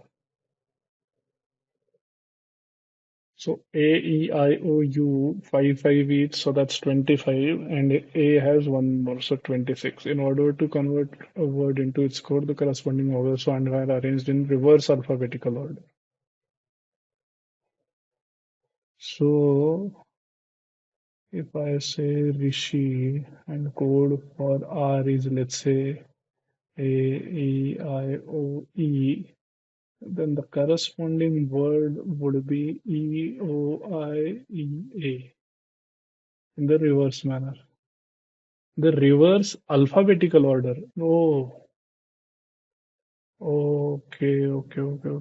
So A, E, I, O, U, 5 each, so that's 25, and A has one more, so 26. In order to convert a word into its code, the corresponding vowels are arranged in reverse alphabetical order. So if I say Rishi and code for R is, let's say, A, E, I, O, E, then the corresponding word would be E, O, I, E, A in the reverse manner. The reverse alphabetical order. Oh, okay.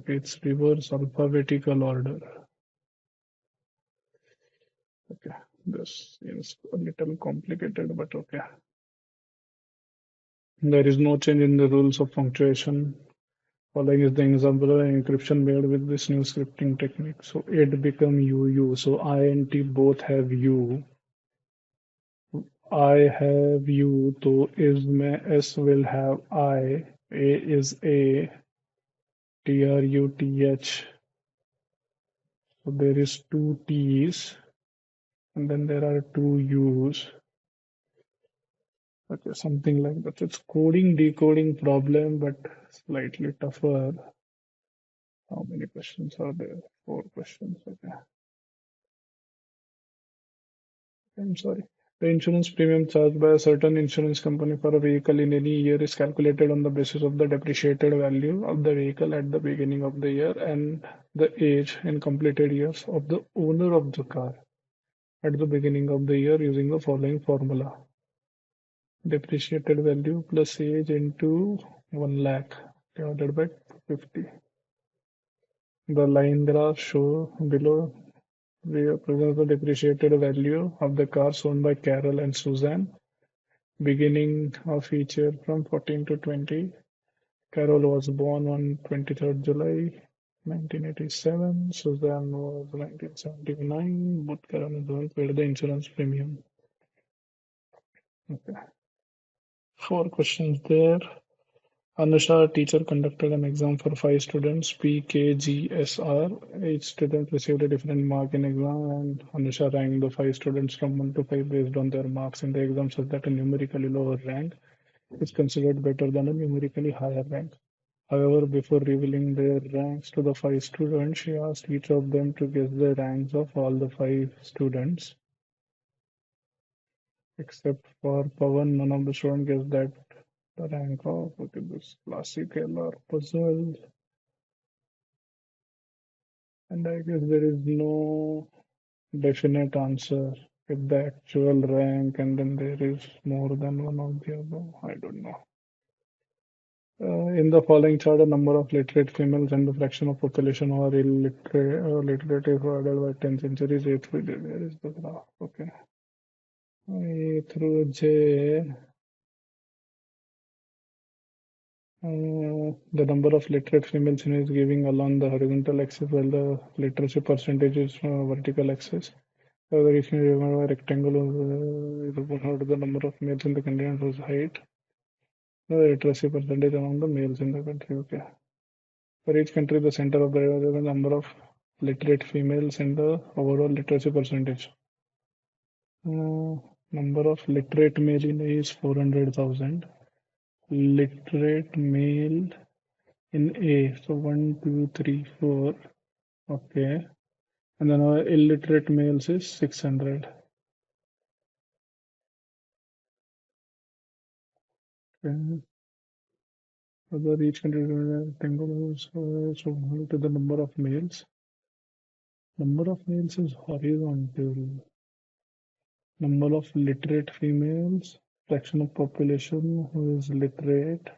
It's reverse alphabetical order. Okay, this is a little complicated, but okay. There is no change in the rules of punctuation. Following is the example of encryption made with this new scripting technique. So it become UU. So I and T both have U. I have U, so is may S will have I. A is A. TRUTH. So there is two T's and then there are two U's. Okay, something like that. It's coding decoding problem, but slightly tougher. How many questions are there? Four questions. Okay. I'm sorry. The insurance premium charged by a certain insurance company for a vehicle in any year is calculated on the basis of the depreciated value of the vehicle at the beginning of the year and the age in completed years of the owner of the car at the beginning of the year using the following formula. Depreciated value plus age into 1 lakh divided by 50. The line graph show below represents the depreciated value of the cars owned by Carol and Suzanne beginning of each year from 14 to 20. Carol was born on 23rd July 1987. Suzanne was 1979. Both Carol and Suzanne paid the insurance premium. Okay. Four questions there. Anusha, teacher, conducted an exam for five students, PKGSR. Each student received a different mark in exam, and Anusha ranked the five students from 1 to 5 based on their marks in the exam, such that a numerically lower rank is considered better than a numerically higher rank. However, before revealing their ranks to the five students, she asked each of them to guess the ranks of all the five students. Except for Pawan, none of the students guessed that the rank of this classic IIR puzzle. And I guess there is no definite answer. If the actual rank and then there is more than one of the above, I don't know. In the following chart, a number of literate females and the fraction of population who are literate is divided by 10 centuries. A through J. Where is the graph? Okay. A through J. The number of literate females is giving along the horizontal axis while the literacy percentage is vertical axis. However, if you remember a rectangle is the number of males in the country and whose height, the literacy percentage among the males in the country. Okay. For each country, the center of the number of literate females and the overall literacy percentage. Number of literate male in A is 400,000. Literate male in A, so 1, 2, 3, 4. Okay. And then our illiterate males is 600. Okay. Other each country rectangle so to the number of males. Number of males is horizontal. Number of literate females, fraction of population who is literate.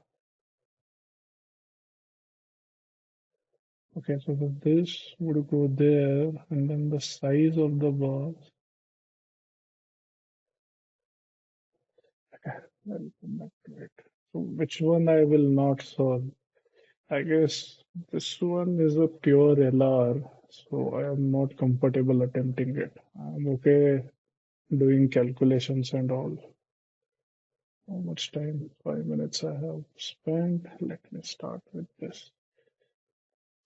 Okay, so this would go there, and then the size of the box. Okay, I'll come back to it. So which one I will not solve? I guess this one is a pure LR, so I am not comfortable attempting it. I'm okay doing calculations and all. How much time? 5 minutes I have spent. Let me start with this.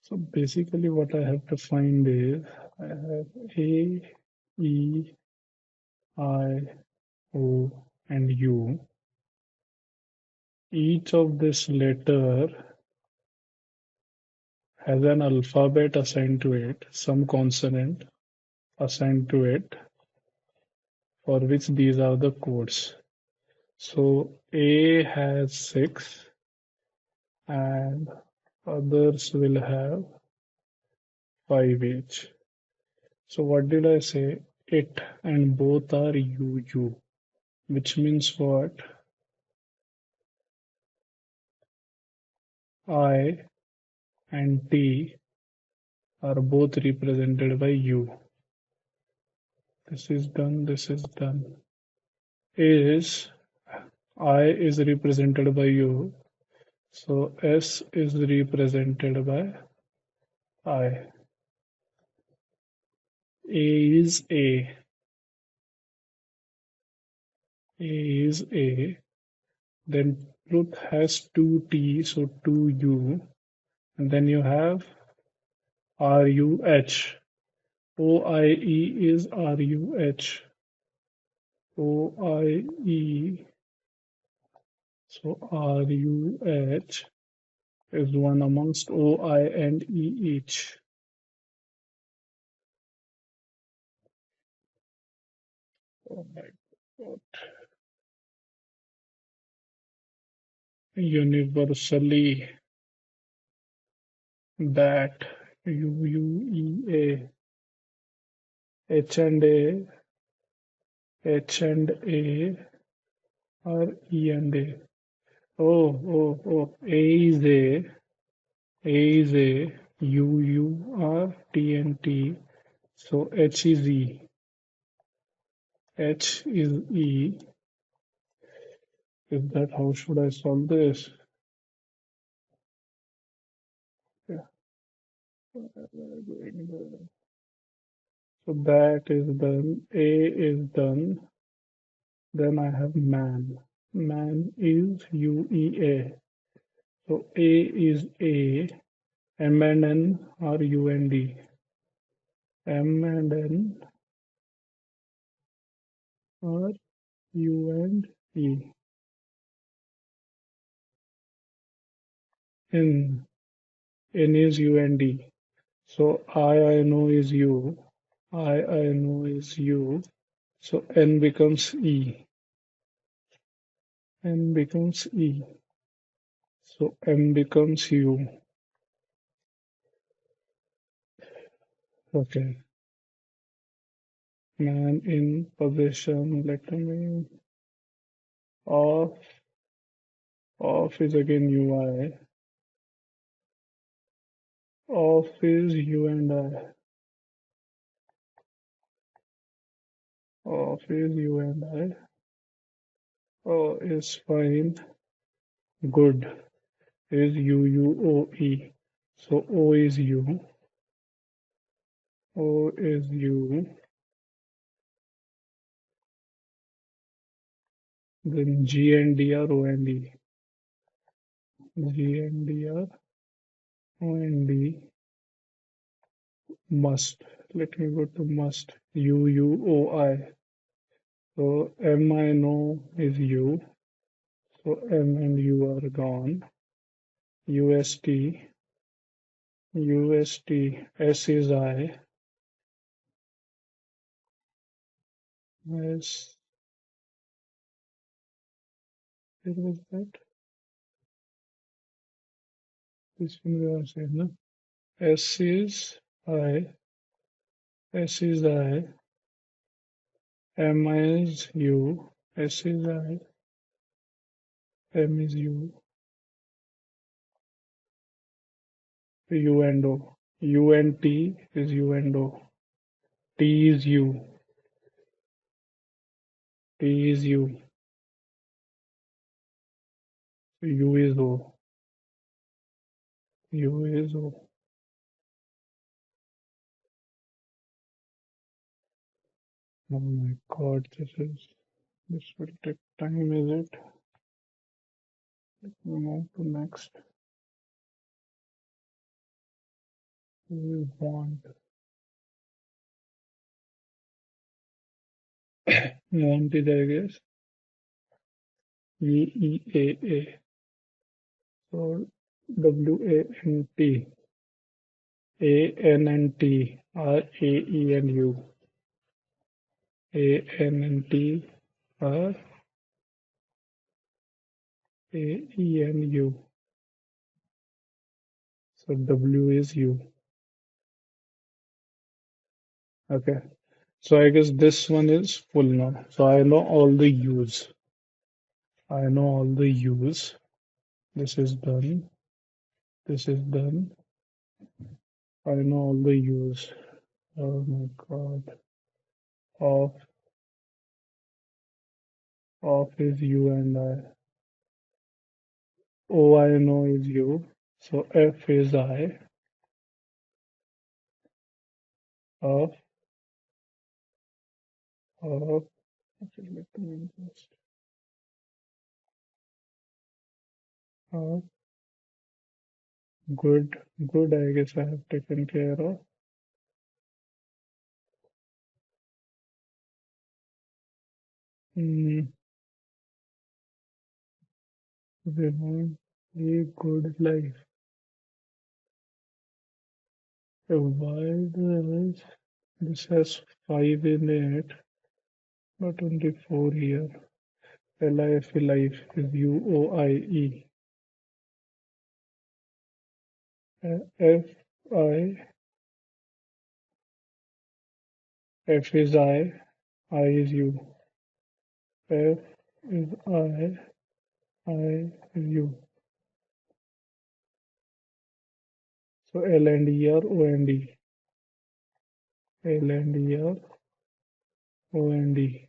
So basically what I have to find is I have A, E, I, O, and U. Each of this letter has an alphabet assigned to it, some consonant assigned to it, for which these are the codes. So A has 6 and others will have 5 each. So what did I say? It and both are UU, which means what? I and T are both represented by U. This is done, this is done. Is I is represented by U, so S is represented by I. A is A. A is A. Then truth has two T, so two U. And then you have RUH. OIE is RUH. OIE. So RUH is one amongst OI and EH. Oh my God. Universally that UUEA. H and A, H and A are E and A. A is A is A, U are T and T. So H is E. H is E. Is that how should I solve this? Yeah. So that is done. A is done. Then I have man. Man is UEA. So A is A. M and N are U and D. M and N are U and E. N. N is U and D. So I know is U. I know is U. So N becomes E. N becomes E. So M becomes U. Okay. Man in possession. Let me off. Off is again UI. Off is U and I. Off is U and I. O is fine. Good is UUOE. So O is U. O is U. Then G and D are O and E. G and D are O and D. Must. Let me go to must. UUOI. So M I know is U. So M and U are gone. UST. UST. S is I. S. Where was that? This one we are saying, no? S is I. S is I. M is U, S is I, M is U, U and O. U and T is U and O. T is U, T is U, U is O, U is O. Oh my God, this will take time, is it? We move to next. We want is, I guess, EEAA. So WANT, ANNT are AE and U. ANNT are AE and U. So W is U. Okay. So I guess this one is full now. So I know all the U's. I know all the U's. This is done. This is done. I know all the U's. Oh my God. Off, off is U and I. O I know is U. So F is I. Off, off. Okay, let me just off. Good, good. I guess I have taken care of. Mm, we want a good life. So why does this has 5 in it, but only 4 here? Life is UOIE. F I F is I is U. F is I is U. So L and E are O and D. L and E are O and D.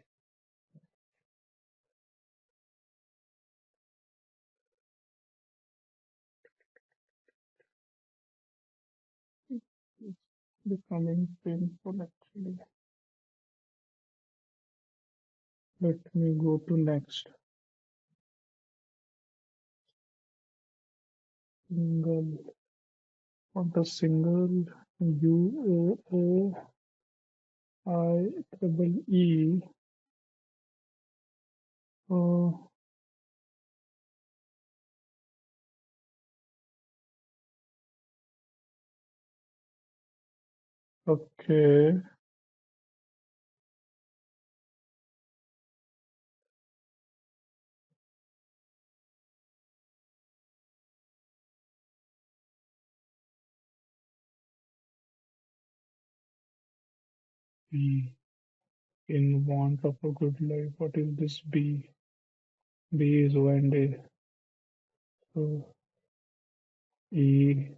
It's becoming painful actually. Let me go to next. Single. What the single UOOIEE. Oh, okay. B. In want of a good life. What is this B? B is O and A. So E,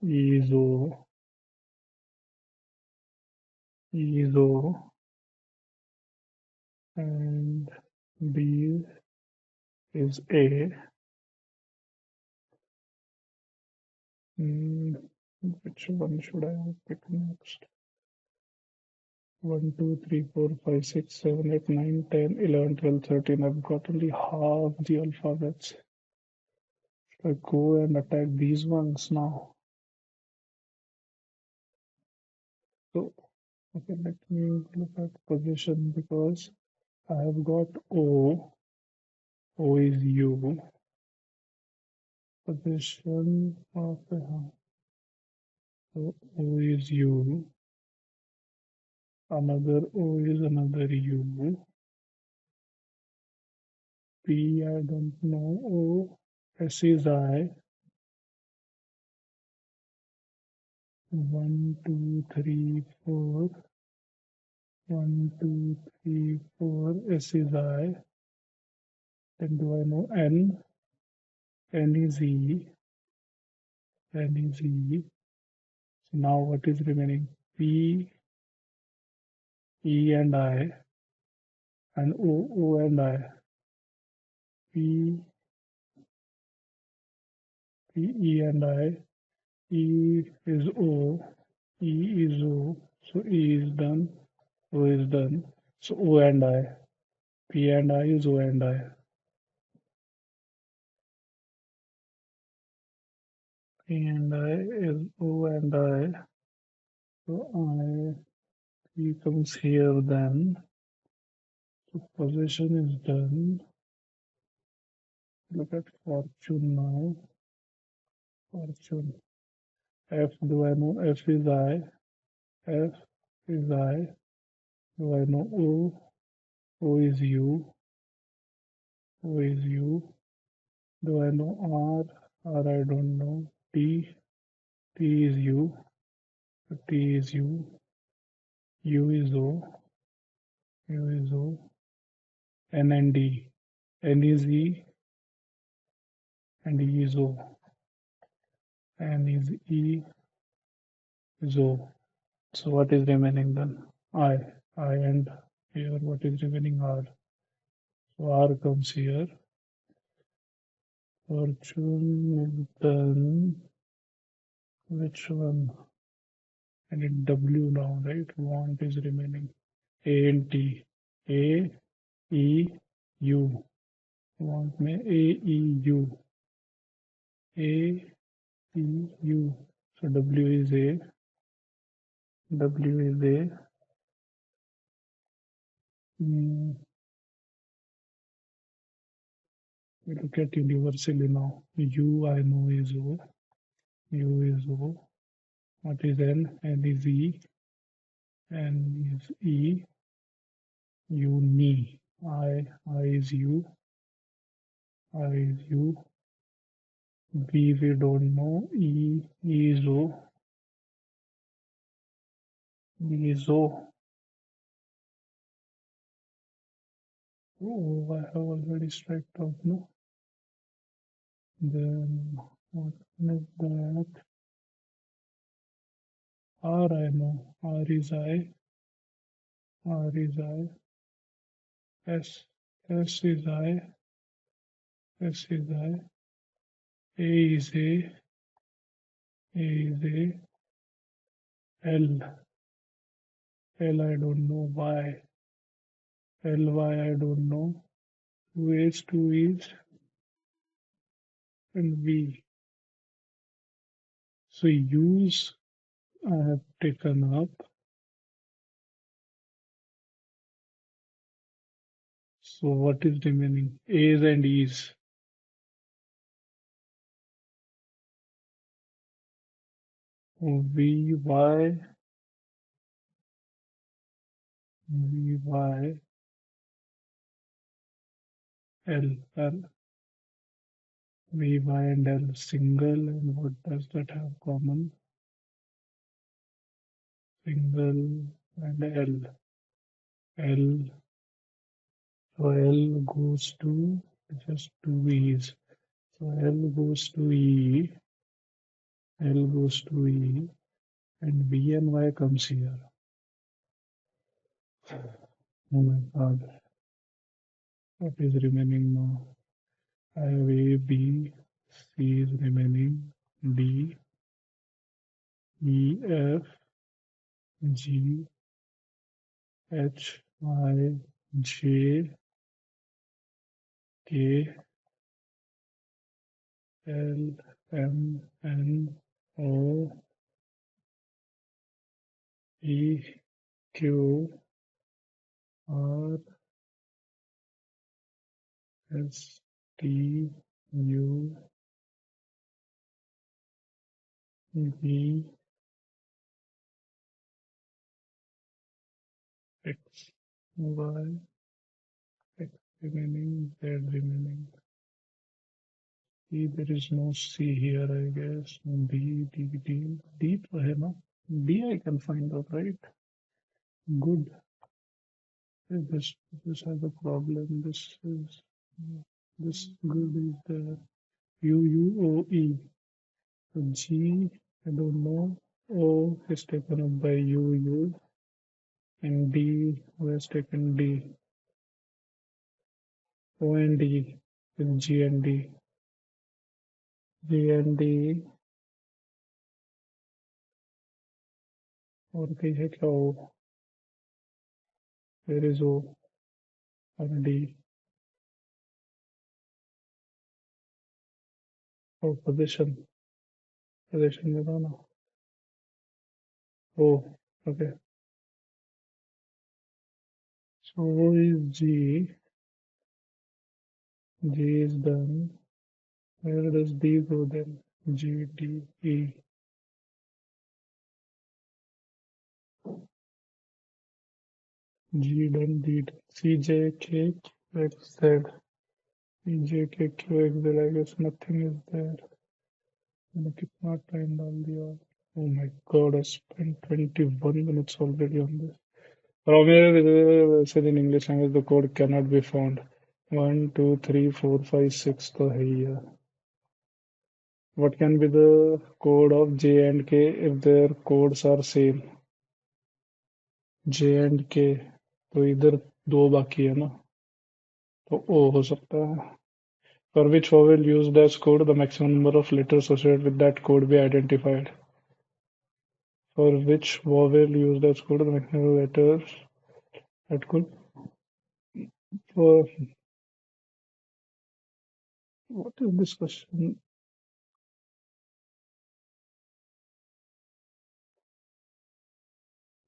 E is O, E is O, and B is A. Hmm, which one should I pick next? 1, 2, 3, 4, 5, 6, 7, 8, 9, 10, 11, 12, 13. I've got only half the alphabets. Should I go and attack these ones now? So, okay, let me look at position because I have got O. O is U. Position of so O is U. Another O is another U. P I don't know. O. S is I. 1, 2, 3, 4. 1, 2, 3, 4. S is I. Then do I know N? N is E. N is E. So now what is remaining? P, E and I, and O, O and I. P, P, E and I. E is O. E is O. So E is done. O is done. So O and I. P and I is O and I. P and I is O and I. So I P comes here then. So position is done. Look at fortune now. Fortune. F, do I know F is I? F is I. Do I know O? O is U. O is U. Do I know R? R I don't know. T. T is U. T is U. U is O. U is O. N and D. N is E and E is O. N is E is O. So what is remaining then? I. I and here what is remaining? R. So R comes here. Fortune is done. Which one? I need W now, right? Want is remaining. A and T. A, E, U. Want में A, E, U. A, E, U. So W is A. W is A. We look at universally now. U I know is O. U is O. What is N? N is E. N is E. Uni. I is U. I is U. B we don't know. E is O. E is O. Oh, I have already striked out, no? Then what is that? R I know. R is I. R is I. S. S is I. S is I. A is A. A is A. L. L I don't know. Y. L Y I don't know. 2 A's, 2 E's, and V. So U's I have taken up. So what is remaining? A's and E's. V, Y, V, Y, L, L, V, Y and L single, and what does that have common? Single and L. L, so L goes to just 2 E's. So L goes to E, L goes to E, and V and Y comes here. Oh my God. What is remaining now? I have A, B, C is remaining, D, E, F, G, H, I, J, K, L, M, N, O, P, Q, R, S, T, U, V, X, Y, X remaining, Z remaining. E, there is no C here, I guess. D, D, D, D तो है ना? D I can find out, right? Good. This has a problem. This good is the UUOE. So G, I don't know. O is taken up by UU and D, who has taken D. O and D is G and D. G and D और कहीं है क्या O? Where is O or D? Oh, position. Position में था ना. O. Okay. So O is G. G is done. Where does D go then? G, D, E. G done, D done. C, J, K, Q, X, Z. C, J, K, Q, X, Z. I guess nothing is there. मैंने कितना time डाल दिया. Oh my God, I spent 21 minutes already on this. From here, said in English language, the code cannot be found. 1, 2, 3, 4, 5, 6 तो है ही है. What can be the code of J and K if their codes are same? J and K. तो इधर दो बाकी है ना, तो O हो सकता है. For which vowel used as code, the maximum number of letters associated with that code be identified. For which vowel used as code, the maximum number of letters that could. For what is this question?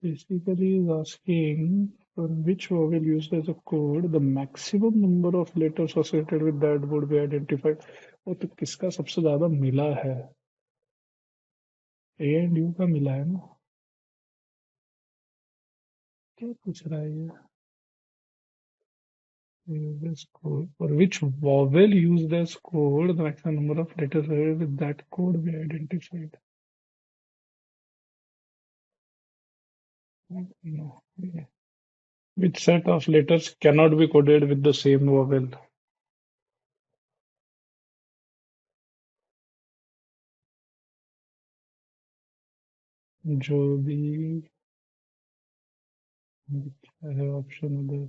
Basically, is asking for which vowel used as a code, the maximum number of letters associated with that would be identified. वो तो किसका सबसे ज्यादा मिला है? A and U का मिला है ना? क्या पूछ रहा है ये? Use as code. For which vowel used as code, the maximum number of letters associated with that code be identified. No. Which set of letters cannot be coded with the same vowel? जो भी है option उधर.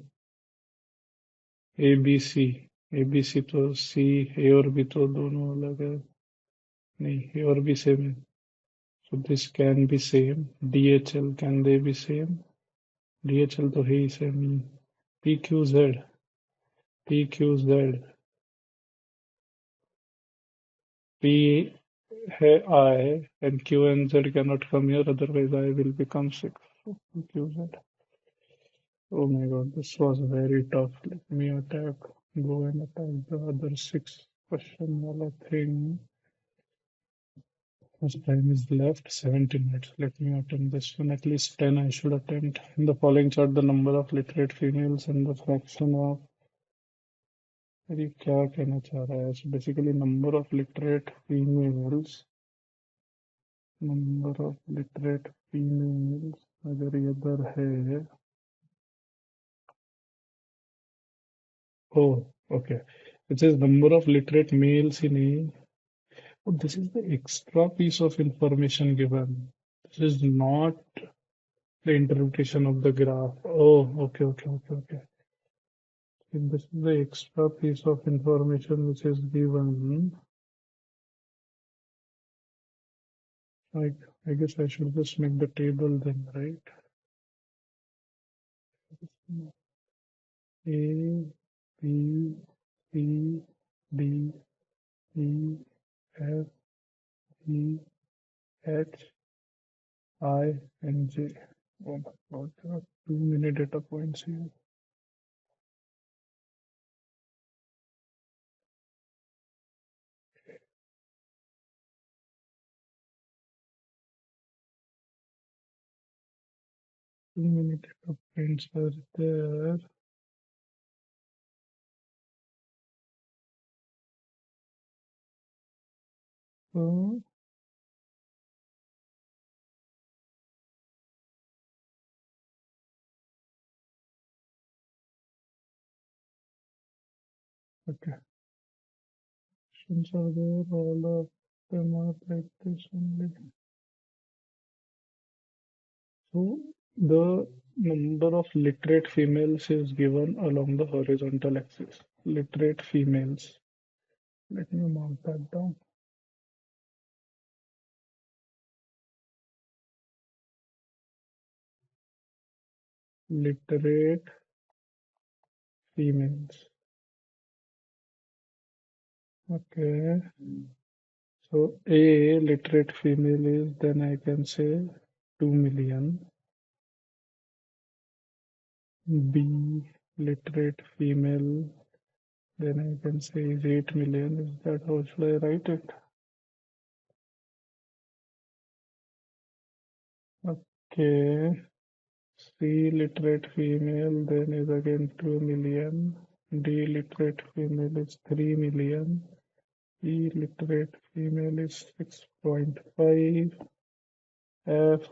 A B C. A B C तो सी, ए और B तो दोनों अलग है. नहीं, ए और बी सेम है. So this can be same. DHL, can they be same? DHL तो है ही सेम ही. P Q Z. P Q Z. P है I and Q and Z cannot come here, otherwise I will become sick. So P Q Z. Oh my God, this was very tough. Let me go and attack the other 6 question wala thing. Much time is left? 70 minutes. Let me attempt this one. At least 10 I should attempt. In the following chart, the number of literate females and the fraction of. अरे क्या कहना चाह रहा है? So basically number of literate females. Number of literate females. अगर ये इधर है. Oh, okay. It says number of literate males in a. Oh, this is the extra piece of information given. This is not the interpretation of the graph. Oh, okay. If this is the extra piece of information which is given, I, I guess I should just make the table then, right? A, B, C, D, E, F, G, H, I, and J. Oh my God, there are too many data points here. Too many data points are there. So, Okay, questions are there, all of them are like this only. So the number of literate females is given along the horizontal axis. Literate females. Let me mark that down. Literate females. Okay. So A literate female is, then I can say 2 million. B literate female, then I can say is 8 million. Is that how should I write it? Okay. C literate female, then is again 2 million. D literate female is 3 million. E literate female is 6.5. F,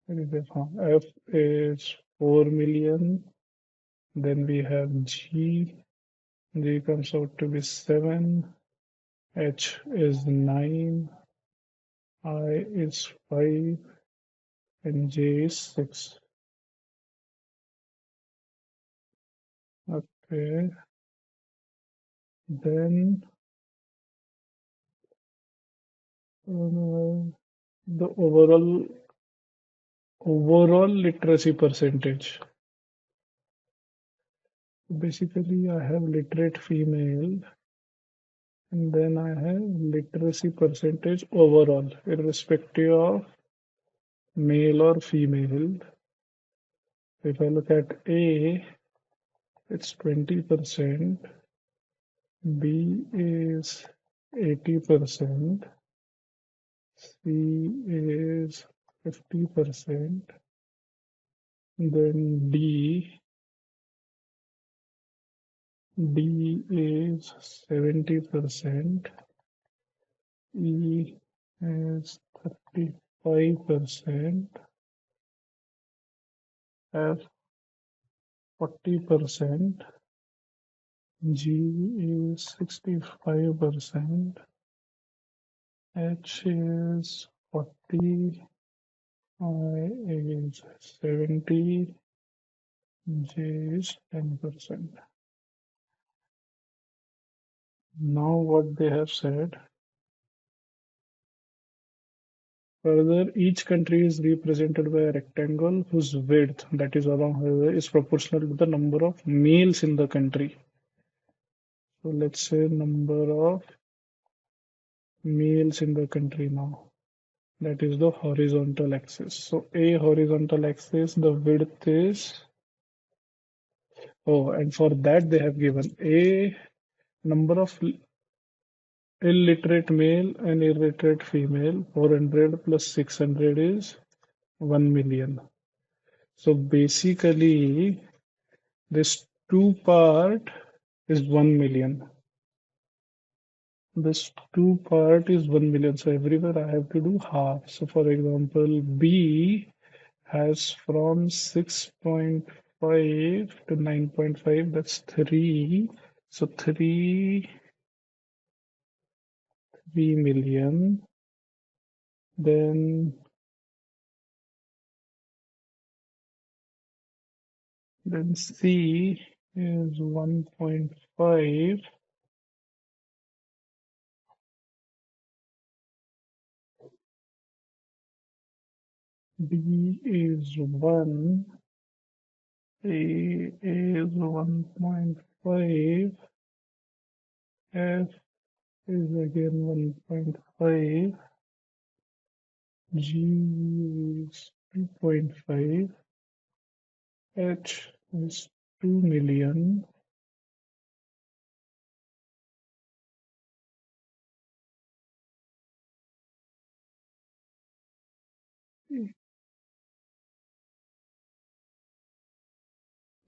what is it? F is 4 million. Then we have G. G comes out to be 7. H is 9. I is 5. And J is 6. Okay. Then the overall literacy percentage. Basically, I have literate female, and then I have literacy percentage overall, irrespective of male or female. If I look at A, it's 20%, B is 80%, C is 50%, then D is 70%, E is 35%, F 40%, G is 65%, H is 40, I is 70, J is 10%. Now what they have said, further each country is represented by a rectangle whose width, that is along highway, is proportional to the number of males in the country. So let's say number of males in the country now. That is the horizontal axis. So A horizontal axis, the width is, oh, and for that they have given A number of illiterate male and illiterate female. 400 plus 600 is 1 million. So basically this two part is 1 million. This two part is 1 million. So everywhere I have to do half. So for example, B has from 6.5 to 9.5, that's 3. So 3 million. Then C is 1.5. B is 1. A is 1.5. F is again 1.5. G is 2.5. H is 2 million.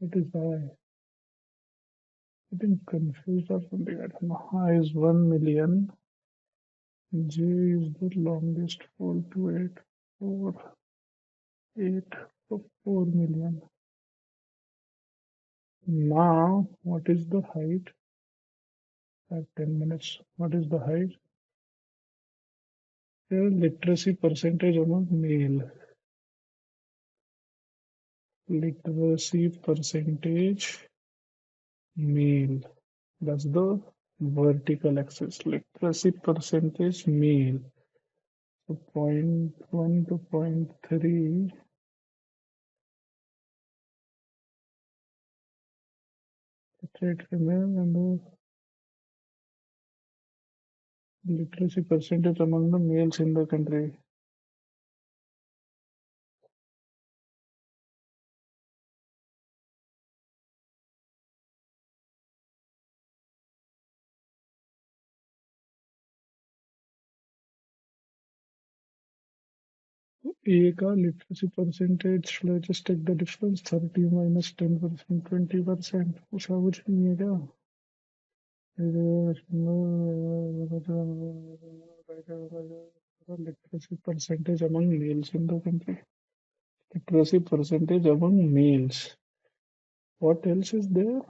It is I. Getting confused or something. I don't know. I is 1 million. J is the longest 428. 4, 8, so 4 million. Now, what is the height at 10 minutes? What is the height? The literacy percentage among male. Literacy percentage male. That's the vertical axis. Literacy percentage male. So point 1 to point 3. Literate female and the literacy percentage among the males in the country. A का literacy percentage, should I just take the difference? 30 minus 10%, 20%. उसका कुछ नहीं है क्या? Literacy percentage among males in the country. Literacy percentage among males. What else is there?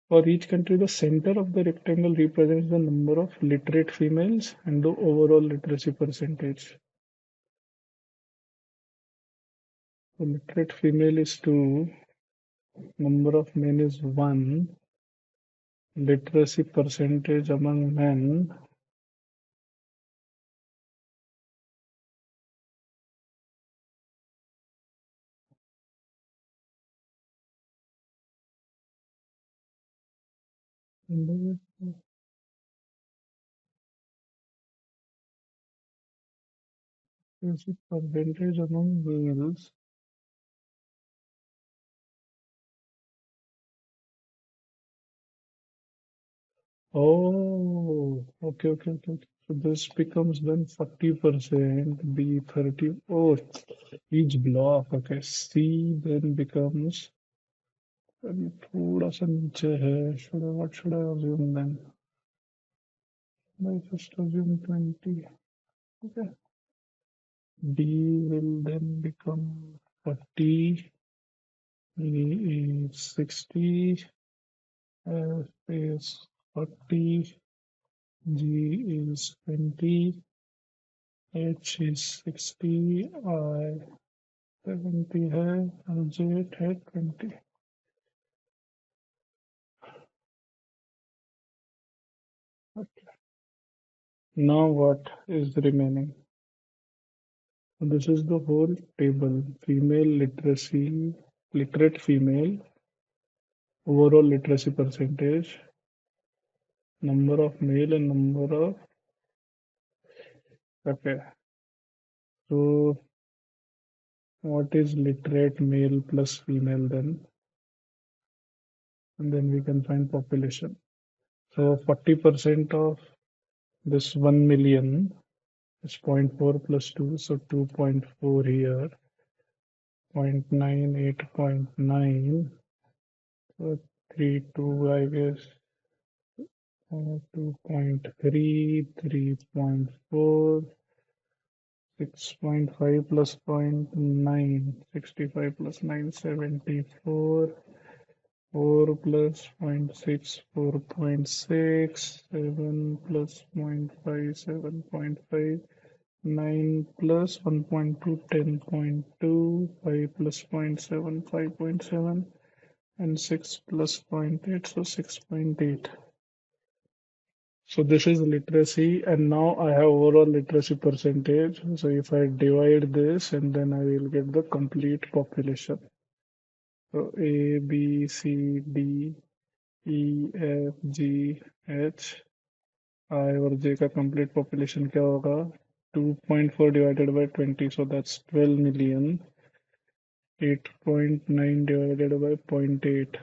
For each country, the center of the rectangle represents the number of literate females and the overall literacy percentage. So literate female is 2, number of men is 1, literacy percentage among men literacy percentage among males. Oh, okay. So this becomes then 40%, B 30. Oh, each block. Okay, C then becomes थोड़ा सा नीचे है. What should I assume then? I just assume 20. Okay. D will then become 40. E is 60. F is 40. G is 20. H is 60. I 70 है और J है 20. Okay. Now what is remaining? This is the whole table. Female literacy, literate female, overall literacy percentage, number of male and number of. Okay. So what is literate male plus female then? And then we can find population. So 40% of this 1 million is 0.4 plus 2, so 2.4 here, 0.9, 8.9, so 3.2 I guess, 2.3, 3.4, 6.5 plus 0.9, 65 plus 9, 74, 4 plus 0.6, 4.6, 7 plus 0.5, 7.5, 9 plus 1.2, 10.2, 5 plus 0.7, 5.7, and 6 plus 0.8, so 6.8. So this is literacy, and now I have overall literacy percentage. So if I divide this, and then I will get the complete population. So A, B, C, D, E, F, G, H, I और J का complete population क्या होगा? 2.4 divided by 20, so that's 12 million. 8.9 divided by 0.8.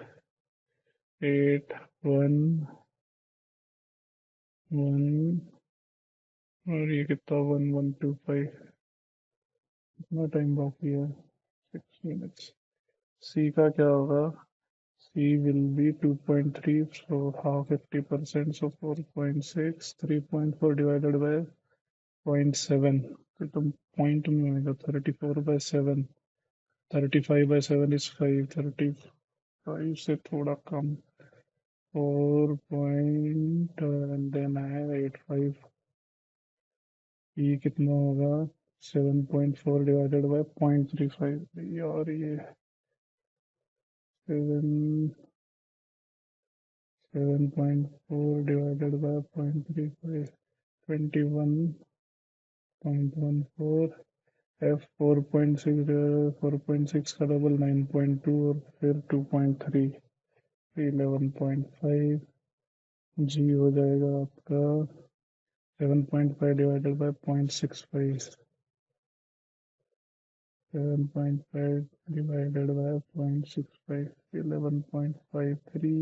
8, 1, 1, और ये कितना 1125. कितना time बाकी है? 6 minutes. C का क्या होगा? C will be 2.3, so half 50%, so 4.6. 3.4 divided by 0.7. तो तुम पॉइंट में होगा 34 by 7. 35 by 7 is 5. 35 5 से थोड़ा कम, 4 पॉइंट एंड देन है 85। ये कितना होगा? 7.4 डिवाइडेड बाय 0.35 और ये 7 7.4 डिवाइडेड बाय 0.35 21.14 एफ 4.6 का डबल 9.2 और फिर 2.3 11.5 जी हो जाएगा आपका 7.5 divided by 0.65 7.5 divided by 0.65 11.53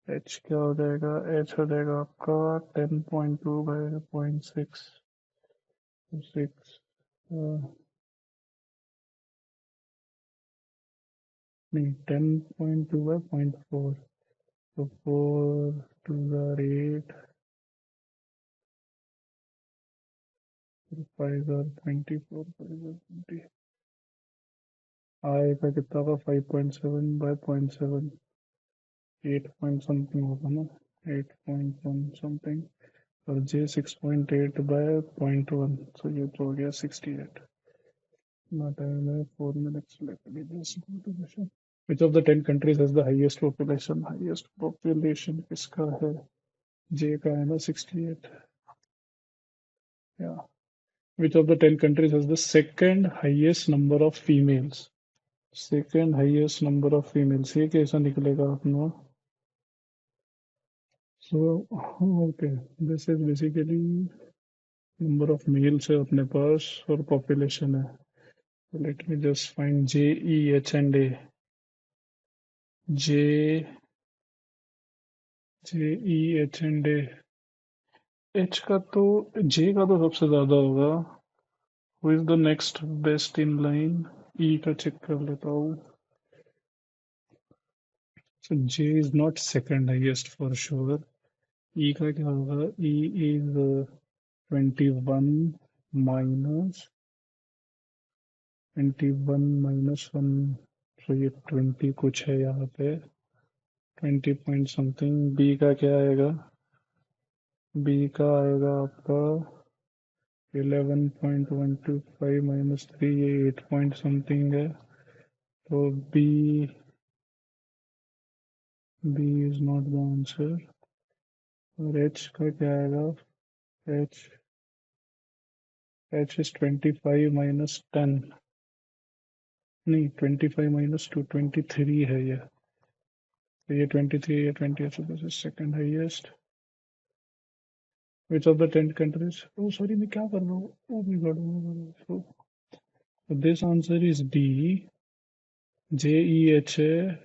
h क्या हो जाएगा? h हो जाएगा आपका 10.2 by 0.6 6 नहीं 10.2 by 0.4 तो 4 2 are 8 5 are 24 5 are 20 आएगा कितना का 5.7 by 0.7 8 point something होगा ना 8.1 something और J 6.8 by 0.1 so ये तो हो गया 68 ना टाइम है 4 minutes let me just go to the show. Which of the 10 countries has the highest population? Highest population किसका है? J का है ना 68. Yeah. Which of the 10 countries has the second highest number of females? Second highest number of females. ये कैसा निकलेगा अपना? So okay, this is basically number of males है अपने पास और population है. So let me just find J, E, H and A. J, J, E, H and A. H का तो J का तो सबसे ज्यादा होगा. Who is the next best in line? E का चेक कर लेता हूँ. So J is not second highest for sure. E का क्या होगा? E is 21 minus 21 minus 1. So ये 20 कुछ है यहाँ पे 20 point something. B का क्या आएगा? B का आएगा आपका 11.125 minus 3 ये 8 point something है तो B is not the answer. और H का क्या आएगा? H H is 25 minus 10 नहीं 25 minus 2 23 है ये तो ये 23 ये 20 so this is second highest. Which of the 10 countries? Oh sorry मैं क्या कर रहा हूँ? Oh my god, oh my god. So this answer is D. J E H है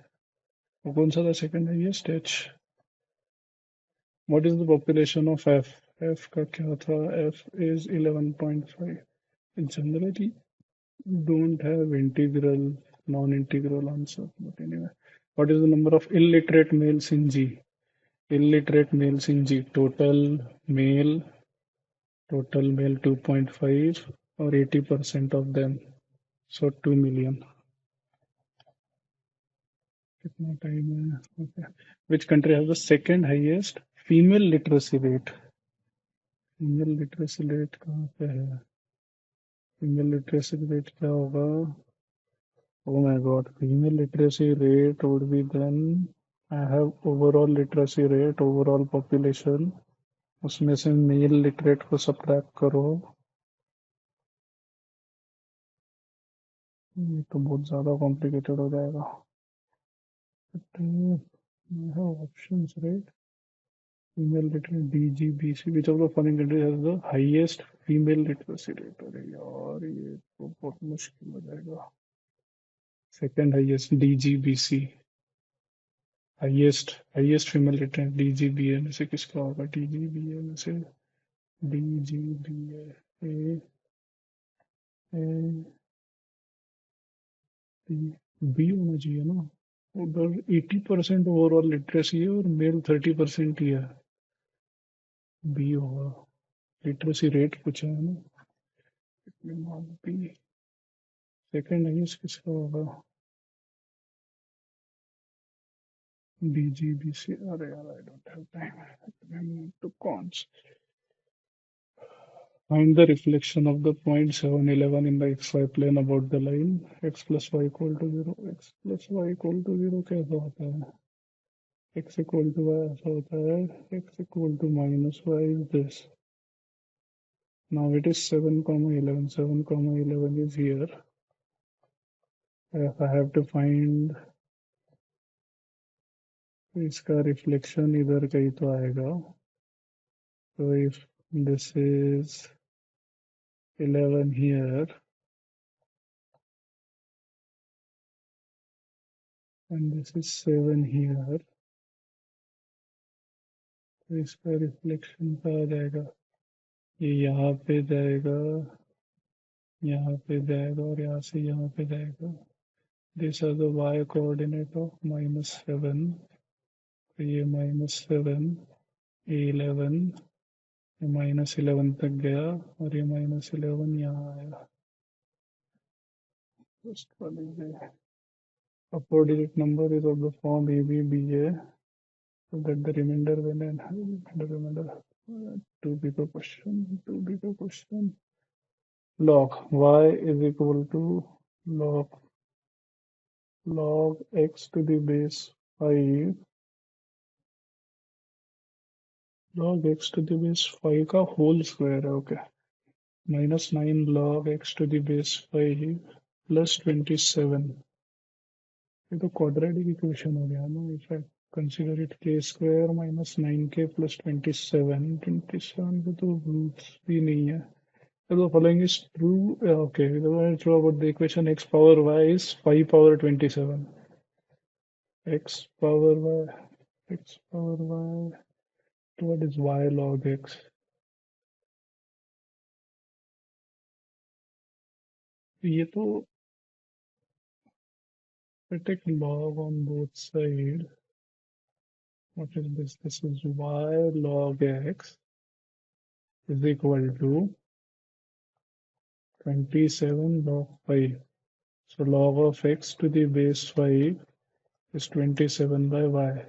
वो कौन सा था second highest? H. What is the population of F? F का क्या था? F is 11.5. Generally don't have integral, non-integral answer. But anyway, what is the number of illiterate males in G? Illiterate males in G. Total male 2.5 or 80% of them. So 2 million. कितना time है? Okay. Which country has the second highest female literacy rate? Female literacy rate कहाँ पे है? Female literacy rate क्या होगा? Oh my God, female literacy rate would be then I have overall literacy rate, overall population. उसमें से mail literate को subtract करो. ये तो बहुत ज़्यादा कॉम्प्लिकेटेड हो जाएगा. I have options, right? Female literacy DGBC. Which of the following countries has the highest female literacy rate? अरे यार ये तो बहुत मुश्किल हो जाएगा. Second highest DGBC. Highest female literate DGBA में से किसका होगा? DGBA में से DGBA ए ए बी होना चाहिए ना. उधर 80% ओवरऑल लिटरेसी है और मेल 30% ही है. बी होगा. लिटरेसी रेट पूछा है ना. बी. सेकंड हाईएस्ट किसका होगा? BGBC. अरे यार, I don't have time. I move to cons. Find the reflection of the point 711 in the xy plane about the line x plus y equal to 0. x plus y equal to 0 कैसा होता है? x equal to y ऐसा होता है. x equal to minus y is this. Now it is 7 comma 11. 7 comma 11 is here. If I have to find इसका reflection इधर कहीं तो आएगा. So if this is 11 here and this is 7 here, तो इसका रिफ्लेक्शन कहाँ जाएगा? ये यहाँ पे जाएगा, यहाँ पे जाएगा और यहाँ से यहाँ पे जाएगा. This are the y coordinate of -7. तो ये -7, ये 11, ये -11 तक गया और ये -11 यहाँ आया. First one is a 4-digit number is of the form ABBA, so that the remainder when the remainder. Too big a question. Too big a question. Log y is equal to log x to the base 5. Log x to the base 5 का whole square है. Okay. -9 log x to the base 5 plus 27. ये तो quadratic equation हो गया ना. If I consider it k square minus 9k plus 27. 27 को तो roots भी नहीं है. If the following is true, okay, the one is true about the equation x power y is 5 power 27. X power y, x power y, what is y log x? ये तो I take log on both sides. What is this? This is y log x is equal to 27 log 5. So log of x to the base 5 is 27 by y.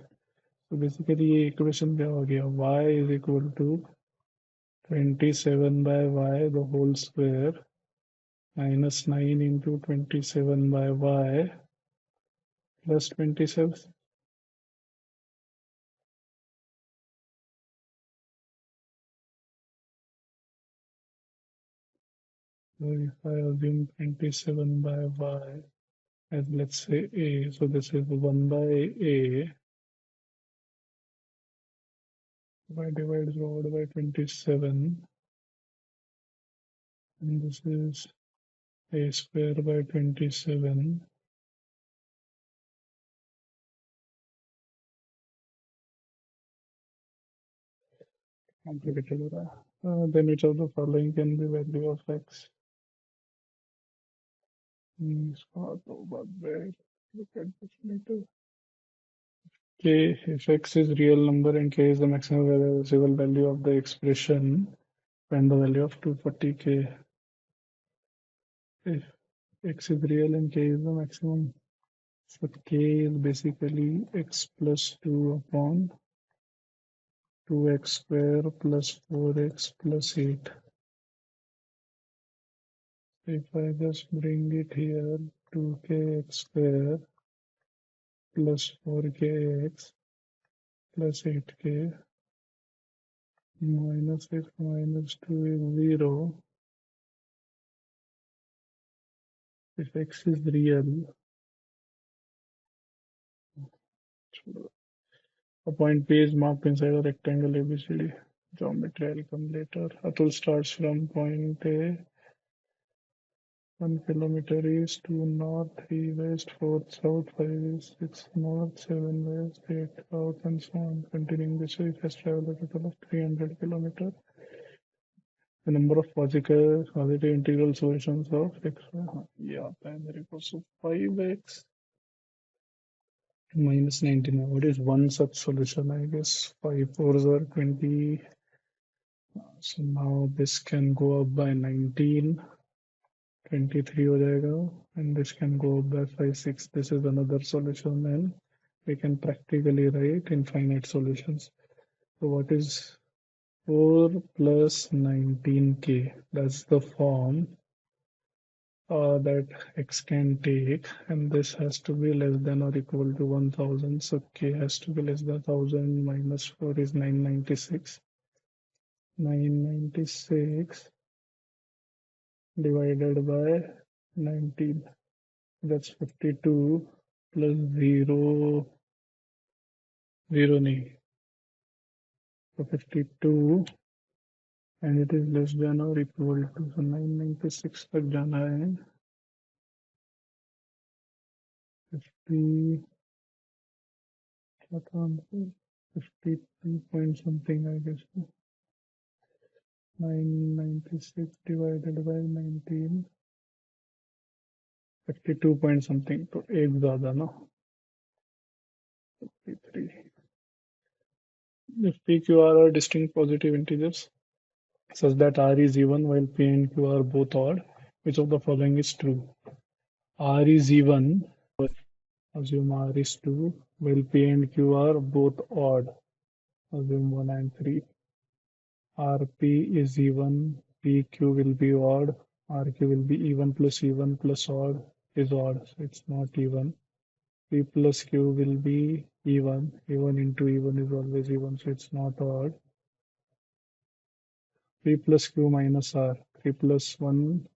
So basically ये equation क्या हो गया? Y is equal to 27 by y the whole square minus 9 into 27 by y plus 27. So if I assume 27 by y as let's say a, so this is 1 by a. If I divide rod by 27 and this is a square by 27. Complicated हो रहा है. Then which of the following can be value of x? इसका तो बात है. Look at this later. K, if x is real number and k is the maximum visible value of the expression, find the value of 240k. If x is real and k is the maximum, so k is basically x plus 2 upon 2x square plus 4x plus 8. If I just bring it here, 2kx square plus 4kx plus 8k minus x minus 2 is 0. If x is real, a point P is marked inside a rectangle ABCD. Geometry I'll come later. Atul starts from point A. 1 kilometer east, 2 north, 3 west, 4 south, 5 east, 6 north, 7 west, 8 south, and so on. Continuing this way, it has traveled a total of 300 kilometers. The number of positive integral solutions of x. Yeah, primary equals to 5x minus 99. What is one such solution? I guess 5 fours are 20. So now this can go up by 19. 23 हो जाएगा, and this can go up by 5, 6. This is another solution, and we can practically write infinite solutions. So what is 4 plus 19k? That's the form that x can take, and this has to be less than or equal to 1000. So k has to be less than 1000 minus 4 is 996. 996 divided by 19. That's 52 plus 0, 0 nahi. So 52, and it is less than or equal to, so 996 तक जाना है. 50, क्या था answer? 52 point something, I guess. 996 divided by 19, 52 point something. तो एक ज़्यादा ना, 53. If P, Q, R are distinct positive integers such that R is even while P and Q are both odd, which of the following is true? R is even, assume R is 2, while P and Q are both odd, assume 1 and 3. RP is even, PQ will be odd, RQ will be even plus odd is odd, so it's not even. P plus Q will be even, even into even is always even, so it's not odd. P plus Q minus R, 3 plus 1,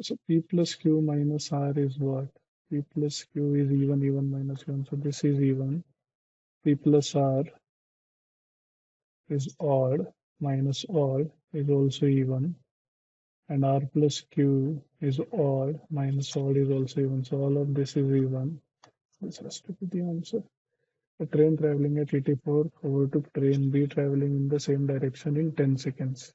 so P plus Q minus R is what? P plus Q is even minus 1, so this is even. P plus R is odd, minus odd is also even. And R plus Q is odd, minus odd is also even. So all of this is even. This has to be the answer. A train traveling at 84 overtook train B traveling in the same direction in 10 seconds.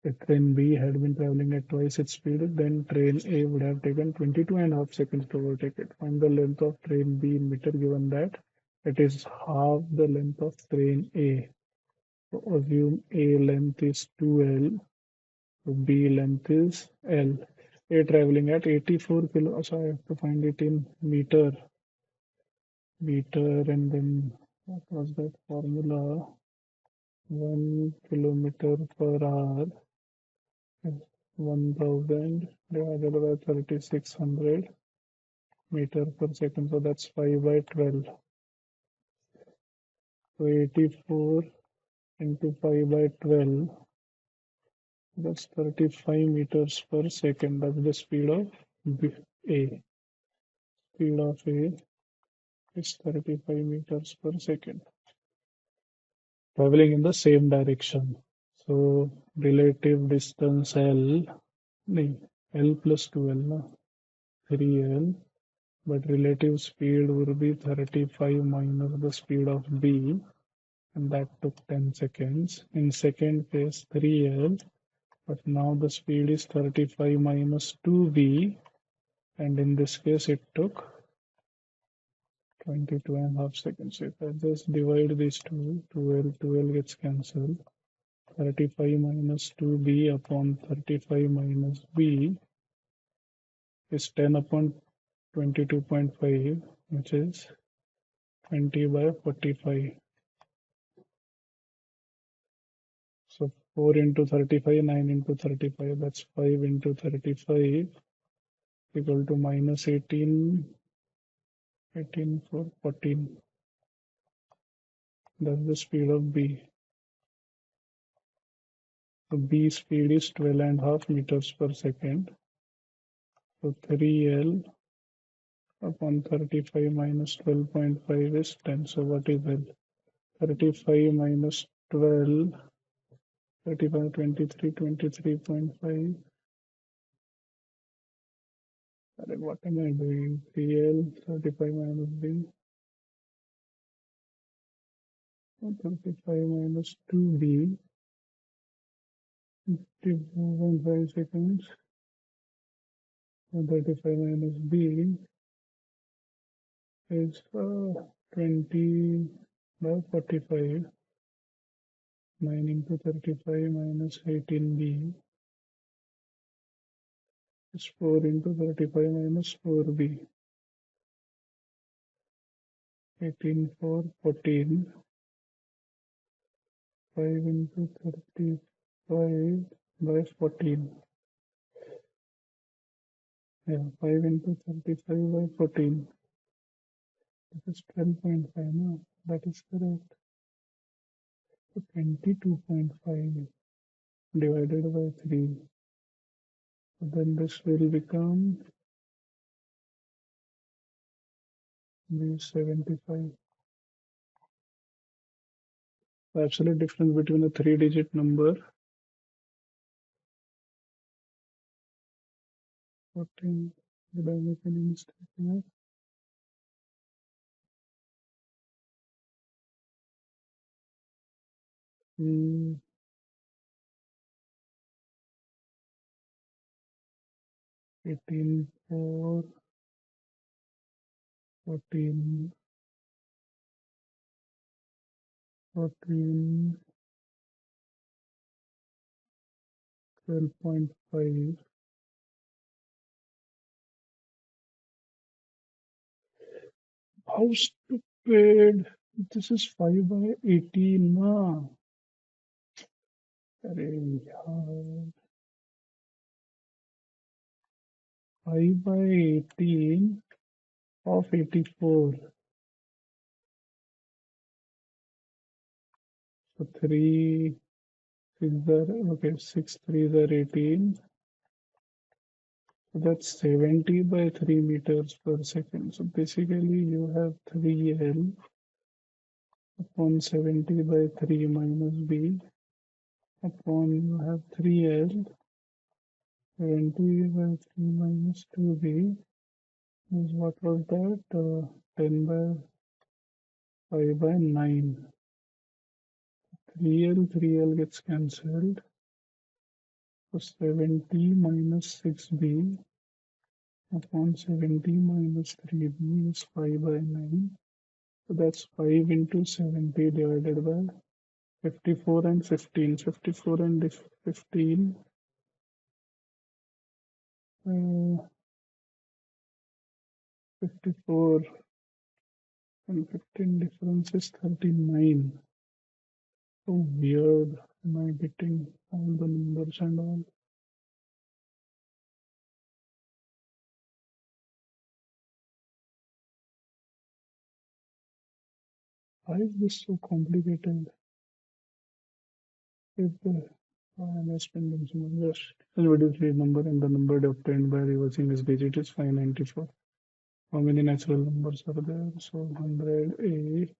If train B had been traveling at twice its speed, then train A would have taken 22.5 seconds to overtake it. Find the length of train B in meter given that it is half the length of train A. So assume A length is 2L, so B length is L. A traveling at 84 kilo, so I have to find it in meter, and then what was that formula? 1 kilometer per hour is 1000 divided by 3600 meter per second, so that's 5 by 12. So 84 into 5 by 12, that's 35 meters per second. That's the speed of A. Speed of A is 35 meters per second, traveling in the same direction. So relative distance L, L plus 2L, no, 3L, but relative speed would be 35 minus the speed of B, and that took 10 seconds. In second case, 3L, but now the speed is 35 minus 2B, and in this case it took 22.5 seconds. If I just divide these two, 12 gets cancelled. 35 minus 2B upon 35 minus B is 10 upon 22.5, which is 20 by 45. So 4 into 35, 9 into 35, that's 5 into 35 equal to minus 18, 18 for 14. That's the speed of B. So B speed is 12.5 meters per second. So 3L upon 35 minus 12.5 is 10. So what is L? 35 minus 12, 35, 23, 23.5. What am I doing? 3L, 35 minus B. 35 minus 2B, 54.5 seconds. 35 minus B is 20 by 45. 9 into 35 minus 18B is 4 into 35 minus 4B. 18 for 14. 5 into 35 by 14. Yeah, 5 into 35 by 14. This is 12.5. No, that is correct. So 22.5 divided by 3. So then this will become 75. The absolute difference between a 3-digit number 14. Did I make any mistake here? Hmm, 18 for 14. 14, 12.5. How stupid! This is 5 by 18 ना. अरे यार, 5 by 18 of 84. So 3 6 are okay. 6 3s are 18. So that's 70 by 3 meters per second. So basically, you have 3L upon 70 by 3 minus B upon you have 3L 70 by 3 minus 2B is what was that? 10 by 5 by 9. 3L gets cancelled. So 70 minus 6B upon 70 minus 3B is 5 by 9. So that's 5 into 70 divided by 54 and 15. 54 and 15. 54 and 15 difference is 39. So weird. Am I getting all the numbers and all? Why is this so complicated? If the am I spending so much? Yes. Anybody's read number and the number obtained by reversing this digit is 594. How many natural numbers are there? So 100A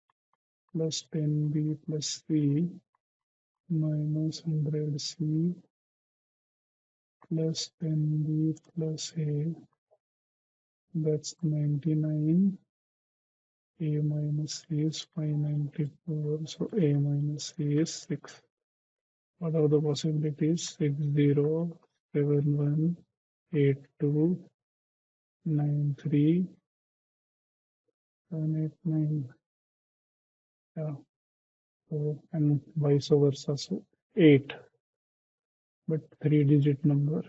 plus 10B plus C minus 100C plus 10B plus A. That's 99. A minus C is 594. So A minus C is 6. What are the possibilities? 60718293 789. Yeah. So and vice versa. So 8, but 3-digit number.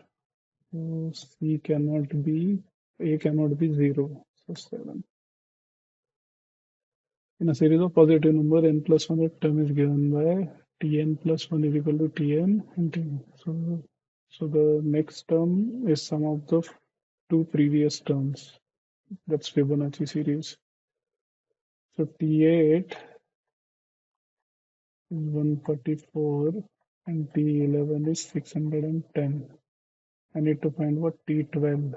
So C cannot be A cannot be 0. So 7. In a series of positive number n plus 1, a term is given by Tn plus 1 is equal to Tn and Tn. So the next term is sum of the two previous terms. That's Fibonacci series. So T8 is 144 and T11 is 610. I need to find what T12.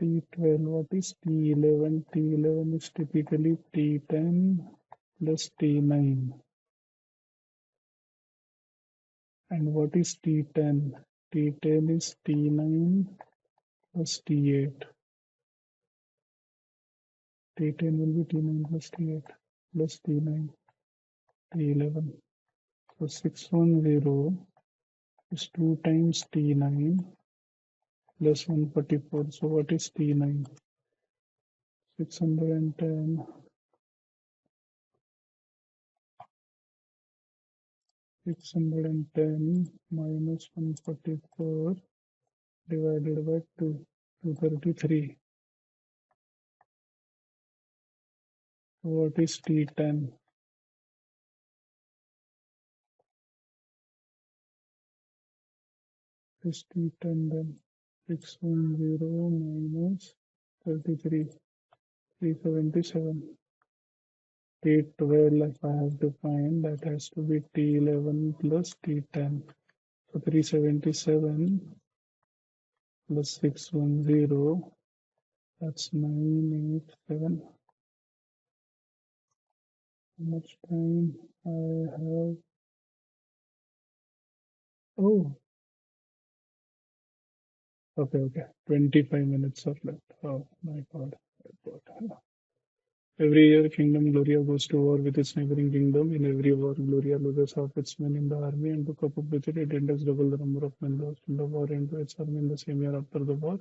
T12, what is T11? T11 is typically T10 plus T9. And what is T10? T10 is T9 plus T8. T10 will be T9 plus T8 plus T9, T11. So 610 is 2 times T9 plus 144. So what is T9? 610 minus 144 divided by 2, 233. What is T10? Is T10 then? 610 minus 33, 377. T12, if I have to find, that has to be T11 plus T10. So 377 plus 610, that's 987. How much time I have? Oh, okay. 25 minutes are left. Oh my God. Every year, Kingdom Gloria goes to war with its neighboring kingdom. In every war, Gloria loses half its men in the army, and to cope up with it, it enters double the number of men lost in the war into its army in the same year after the war.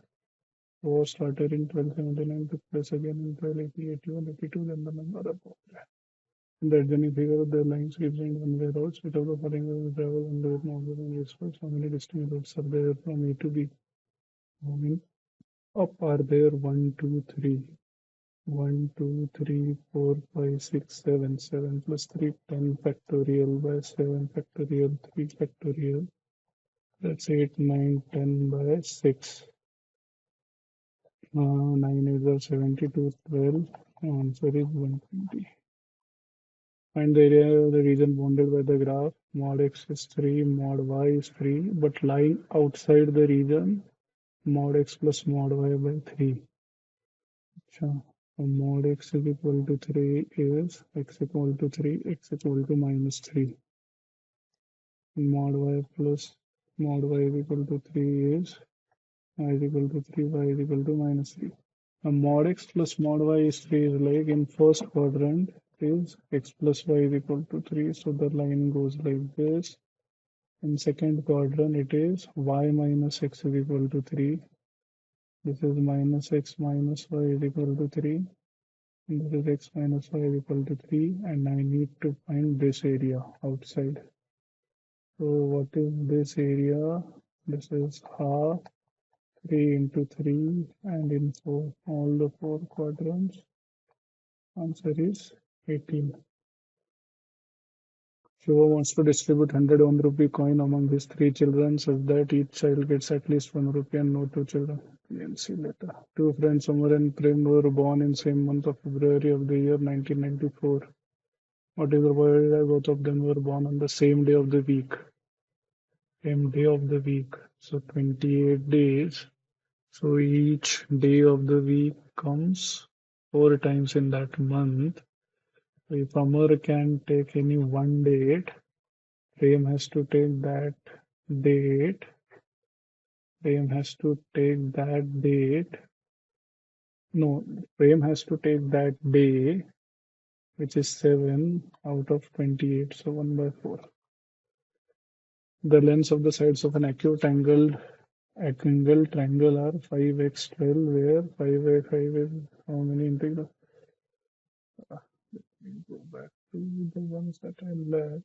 The war started in 1279, took place again in 1280, 81, 82, then the number of war. In the adjoining figure, the lines represent one-way roads. Which of the following will travel under no than useful? How many distinct roads are there from A to B? Moving up are there 1, 2, 3. 1, 2, 3, 4, 5, 6, 7. 7 plus 3, 10 factorial by 7 factorial, 3 factorial. That's 8, 9, 10 by 6. 9 is 72, 12. Answer is 120. Find the area of the region bounded by the graph. Mod x is 3, mod y is 3, but lying outside the region, mod x plus mod y by 3. So mod x is equal to 3 is x equal to 3, x equal to minus 3. Mod y plus mod y is equal to 3 is y is equal to 3, y is equal to minus 3. Now mod x plus mod y is 3 is like in first quadrant is x plus y is equal to 3. So the line goes like this. In second quadrant it is y minus x is equal to 3. This is minus x minus y is equal to 3. This is x minus y is equal to 3. And I need to find this area outside. So what is this area? This is half 3 into 3 and in 4. All the 4 quadrants. Answer is 18. Shiva wants to distribute 100 1 rupee coin among his 3 children such that each child gets at least 1 rupee and no 2 children. We'll see later. Two friends, Amar and Prem, were born in same month of February of the year 1994. What is the word? Both of them were born on the same day of the week. Same day of the week. So 28 days. So each day of the week comes 4 times in that month. If Amar can take any one date, Prem has to take that date. Prem has to take that date. No, Prem has to take that day, which is 7 out of 28. So 1 by 4. The lengths of the sides of an acute angled triangle are 5x12, where 5 is how many integrals? Let me go back to the ones that I left.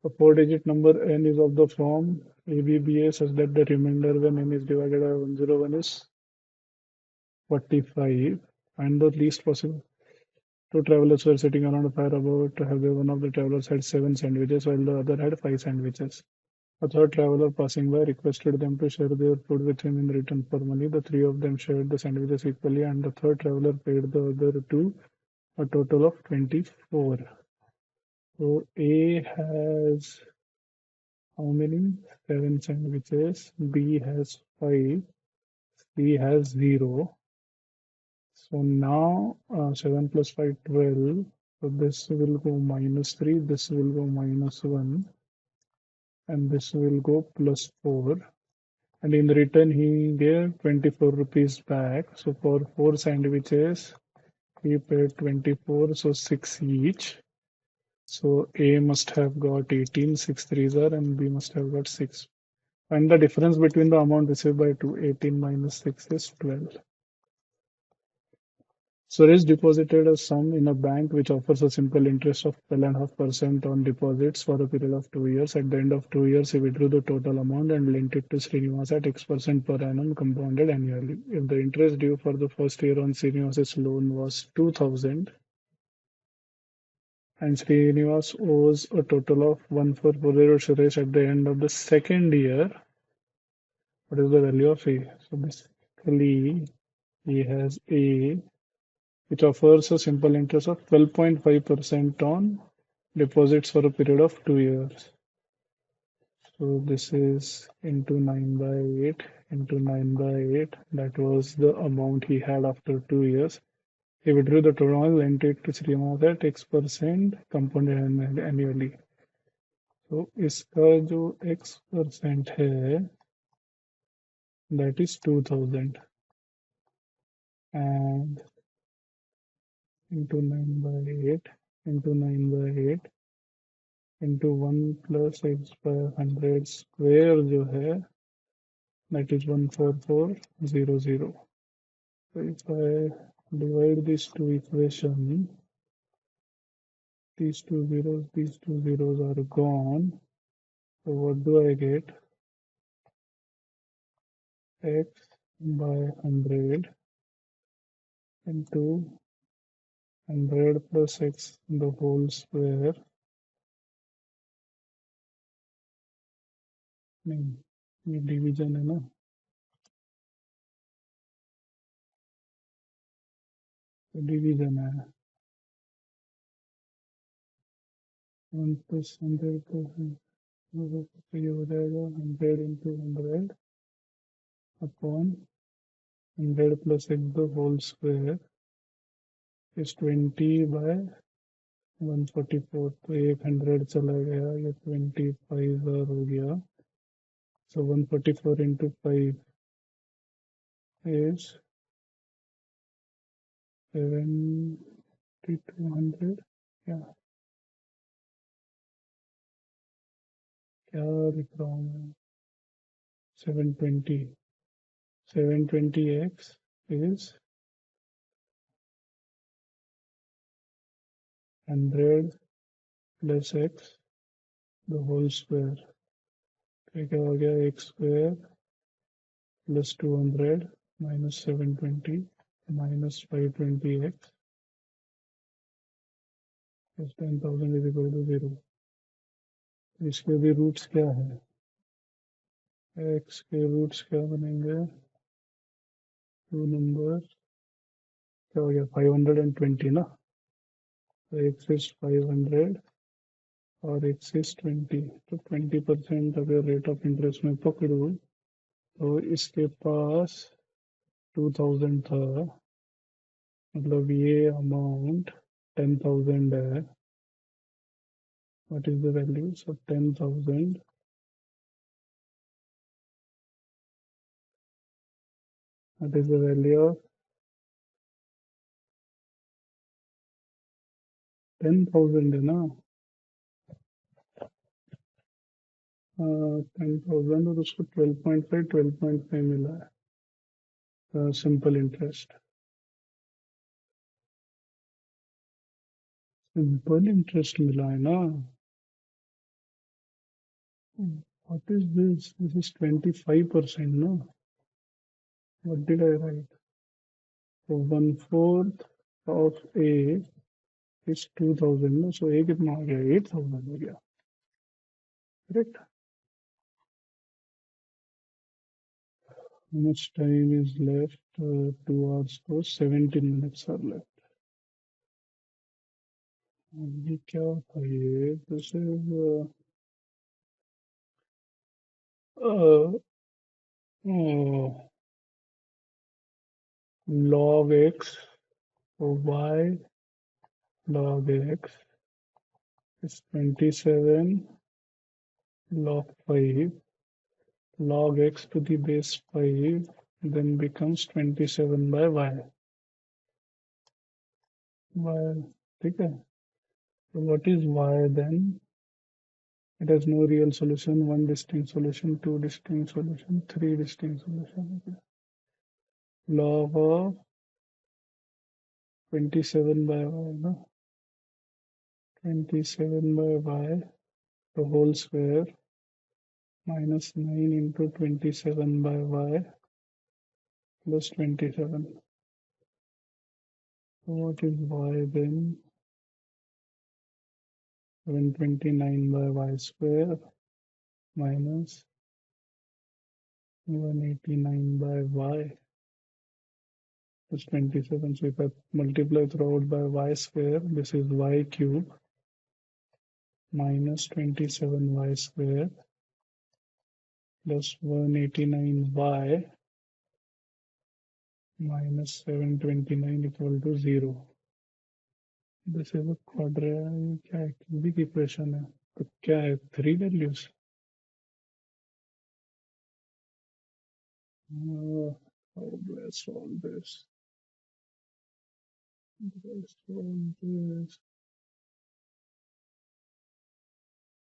A 4-digit number n is of the form ABBA such that the remainder when n is divided by 101 is 45. Find the least possible. Two travelers were sitting around a fire about to have one of the travelers had 7 sandwiches while the other had 5 sandwiches. A third traveler passing by requested them to share their food with him in return for money. The 3 of them shared the sandwiches equally and the third traveler paid the other 2 a total of 24. So A has how many? 7 sandwiches. B has 5. C has 0. So now 7 plus 5, 12. So this will go minus 3. This will go minus 1. And this will go plus 4. And in return, he gave 24 rupees back. So for 4 sandwiches, he paid 24. So 6 each. So A must have got 18, 6 threes are, and B must have got 6. And the difference between the amount received by 2, 18 minus 6 is 12. Suresh deposited a sum in a bank which offers a simple interest of 12.5% on deposits for a period of 2 years. At the end of 2 years, he withdrew the total amount and lent it to Srinivas at X% per annum compounded annually. If the interest due for the first year on Srinivas's loan was 2,000, And Srinivas owes a total of 1440 Suresh at the end of the second year. What is the value of A? So basically, he has A, which offers a simple interest of 12.5% on deposits for a period of 2 years. So this is into 9 by 8 into 9 by 8. That was the amount he had after 2 years. He withdrew the total, lent it to Srinivas at X% compounded annually. तो इसका जो X% है that is 2000 and into 9 by 8 into 9 by 8 into 1 plus x by 100 square जो है that is 14400. So if I divide these two equations, these two zeros are gone. So what do I get? X by 100 into 100 plus x the whole square. नहीं, ये division है ना, तो division है 1 plus 100 तो ये हो जाएगा 100 into 100 upon 100 plus x the whole square is 20 by 144. तो 100 चला गया, ये 25 हो गया. So 144 into 5 is 7200. क्या क्या लिख रहा हूँ मैं? 720. 720x is 100 plus x the whole square. तो क्या हो गया? x square plus 200 minus 720 minus 520x plus 10,000 is equal to 0. इसके भी रूट्स क्या है? x के रूट्स क्या बनेंगे? टू नंबर क्या हो गया? 520 ना. तो x is 500 और x is 20. तो 20% अगर रेट ऑफ इंटरेस्ट में पकड़ूँ तो इसके पास 2000 था, मतलब ये अमाउंट 10,000 है. What is the value? So 10,000 that is the value of 10,000 है ना. 10,000 और उसको 12.5 मिला है सिंपल इंटरेस्ट. सिंपल इंटरेस्ट मिला है ना. What is this? This is 25% no. What did I write? So 1/4 of A is 2000 no. So A कितना हो गया? 8,000 हो गया. Correct? How much time is left? 2 hours to 17 minutes are left. ये क्या था ये? This is log x, so y log x is 27 log 5 log x to the base 5 then becomes 27 by y. ठीक है. So what is y then? It has no real solution, one distinct solution, two distinct solution, three distinct solution. Okay. Log of 27 by y, no? 27 by y, the whole square, minus 9 into 27 by y plus 27. So what is y then? 729 by y square minus 189 by y is 27. So if I multiply throughout by y square, this is y cube minus 27y square plus 189y minus 729 equal to 0. This is a quadratic क्या है cubic equation है तो क्या है 3 values. How do I solve this?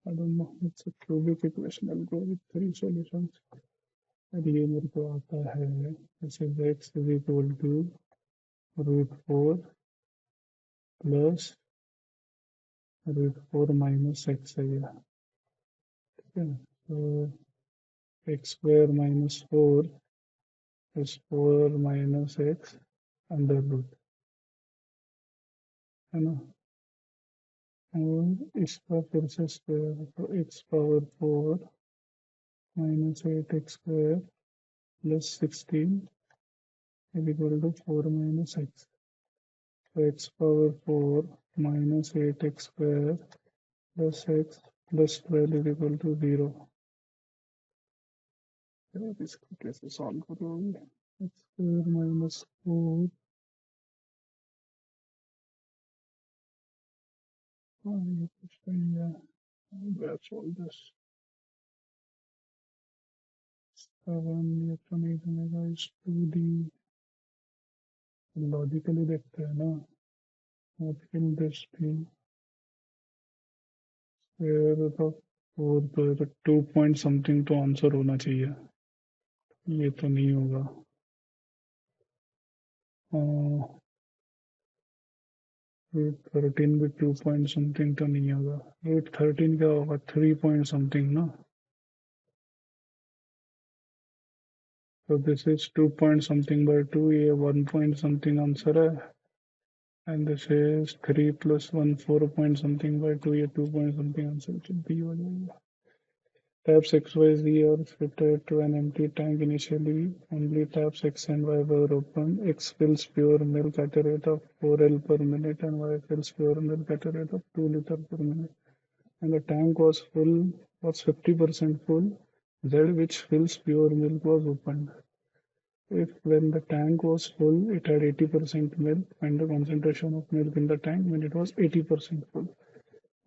I don't know. It's a cubic equation. I'll go with 3 solutions. और ये मेरे को आता है ऐसे x is equal to √4 plus √4 minus x है ये. ठीक है तो x square minus 4 is 4 minus x under root है ना. और इसका फिर से स्क्वायर तो x power 4 minus 8x square plus 16 is equal to 4 minus x. So x power 4 minus 8x square plus x plus 12 is equal to 0. अब इसको कैसे सॉल्व करोगे. x square minus 4 ये कुछ नहीं है. Let's solve this. 7 ये तो नहीं बनेगा. इस 2D लॉजिकली देखते हैं ना. What will this be? Square root of 4 तो 2 point something तो आंसर होना चाहिए. ये तो नहीं होगा. रूट 13 भी 2 point something तो नहीं होगा. रूट 13 क्या होगा 3 point something ना. So this is 2 point something by 2. ये 1 point something आंसर है. And this is 3 plus 1 4 point something by 2. ये 2 point something आंसर B हो जाएगा. Taps X, Y, Z are fitted to an empty tank initially. Only taps X and Y were open. X fills pure milk at a rate of 4 L per minute and Y fills pure milk at a rate of 2 liter per minute. And the tank was 50% full. Z, which fills pure milk, was opened. If when the tank was full, it had 80% milk, and the concentration of milk in the tank when it was 80% full.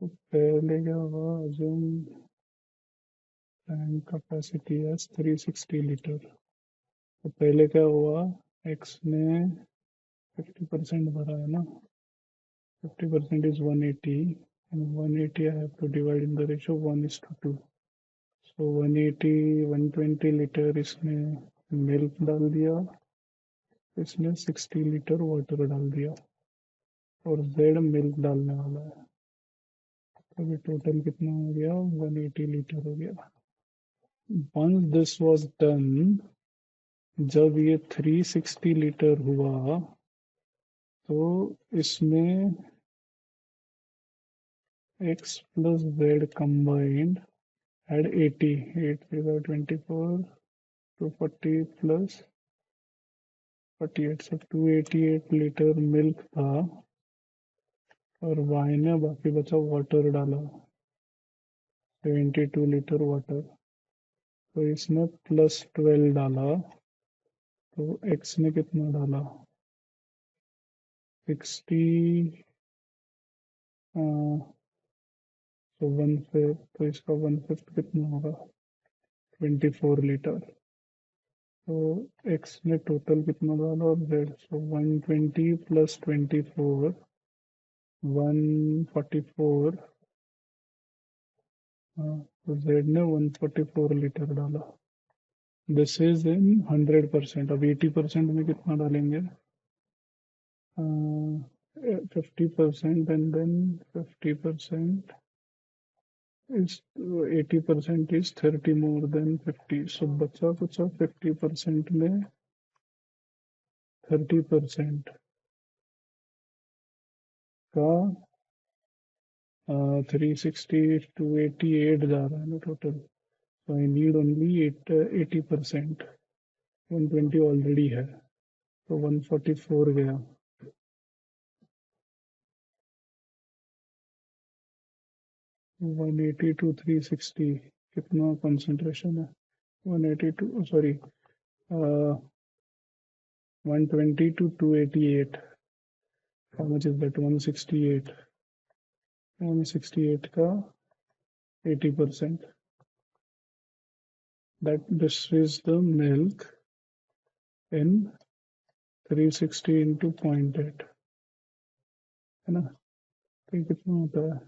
तो पहले क्या हुआ assume tank capacity है 360 litre. तो पहले क्या हुआ x ने 50% भरा है ना. 50% is 180 and 180 I have to divide in the ratio 1:2. So 180 120 litre इसने मिल्क डाल दिया. इसने 60 लीटर वाटर डाल दिया और z मिल्क डालने वाला है. तो टोटल कितना हो गया 180 लीटर हो गया. Once this was done, जब ये 360 लीटर हुआ तो इसमें x plus z combined had 80. 8 3 24 240 plus 48. So 288 litre milk था और y ने बाकी बचा वाटर डाला 72 लीटर वाटर. तो इसने प्लस 12 डाला तो x ने कितना डाला 60. तो 1/5 तो इसका 1/5 कितना होगा 24 लीटर. तो x ने टोटल कितना डाला और z. सो 120 प्लस 24 144. तो z ने 144 लीटर डाला. This is in 100%. अब 80% में कितना डालेंगे 50% and then 50% is 80% is 30 more than 50. So बचा कुछ 50% में 30% का 360 288 जा रहा है ना total. So I need only 80%. 120 already है तो 144 गया. 180 to 360 कितना कंसंट्रेशन है. 182 sorry 120 to 288. How much is that? 168. 168 का 80%. That this is the milk in 360 into 0.8 है ना. तो ये कितना होता है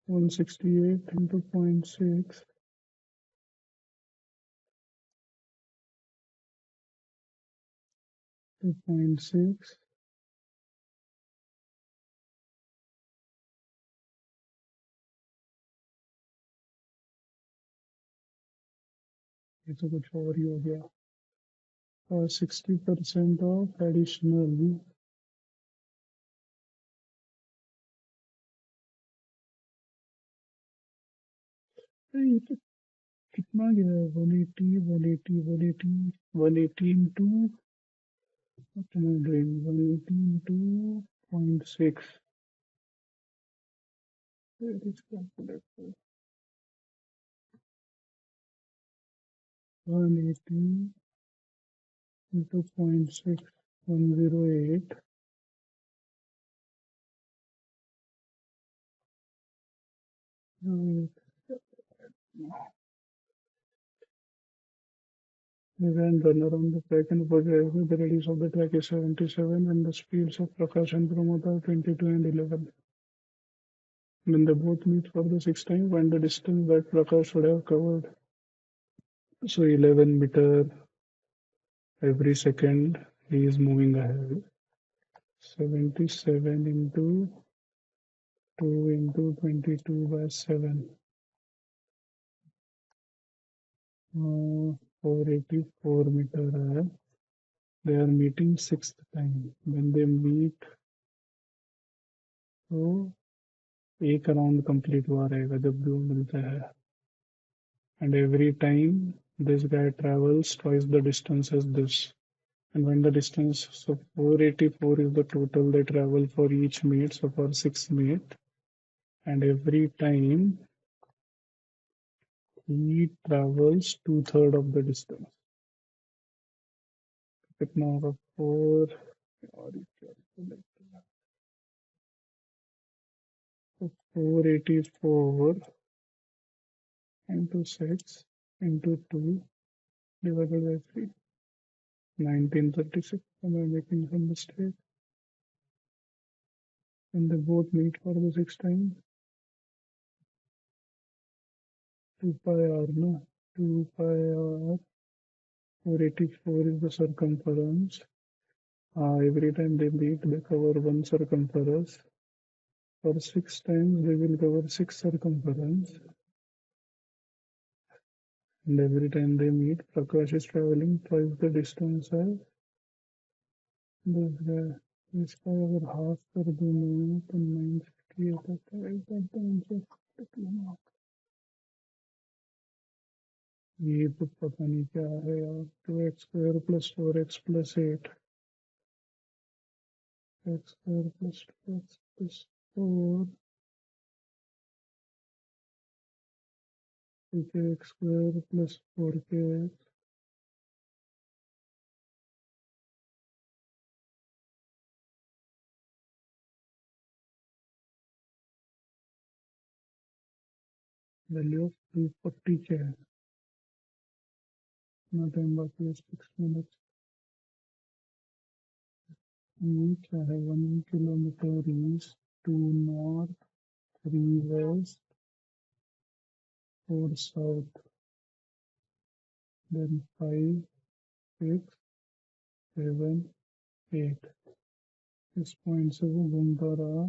168 into 0.6 to 0.6. ये तो कुछ और ही हो गया. और 60% ऑफ एडिशनल. ये तो कितना गया है 180 180 180 180 into what am I doing 180 into 0.6. Where is calculator? 180 into 0.6 108. We ran run around the track and progress. The radius of the track is 77 and the speeds of Prakash and Pramod are 22 and 11. When they both meet for the sixth time, find the distance that Prakash would have covered. So 11 meter every second he is moving ahead. 77 into 2 into 22 by 7. 484 meter है. They are meeting sixth time. When they meet, तो एक round complete हुआ रहेगा जब भी वो मिलता है. And every time this guy travels twice the distance as this. And when the distance, so 484 is the total they travel for each meet, so for 6 meet. And every time he travels 2/3 of the distance. कितना होगा 4 और 484 into 6 into 2 divided by 3. 1936. Am I making some mistake? And they both meet for the sixth time. 2 pi r, no? 2 pi r. 484 is the circumference. Every time they meet, they cover one circumference. For 6 times, they will cover 6 circumference. And every time they meet, Prakash is traveling twice the distance as this guy. इसका अगर half कर दूँ मैं तो 968 आता है. ये तो पता नहीं क्या है यार. 2x² plus 4x plus 8. x² plus 2x plus 4. x² plus 4k. Value of 240k है. इतना टाइम बाकी है 6 minutes. ये क्या है 1 kilometer east, 2 north, 3 west, 4 south, then 5, 6, 7, 8. इस पॉइंट से वो घूमता रहा.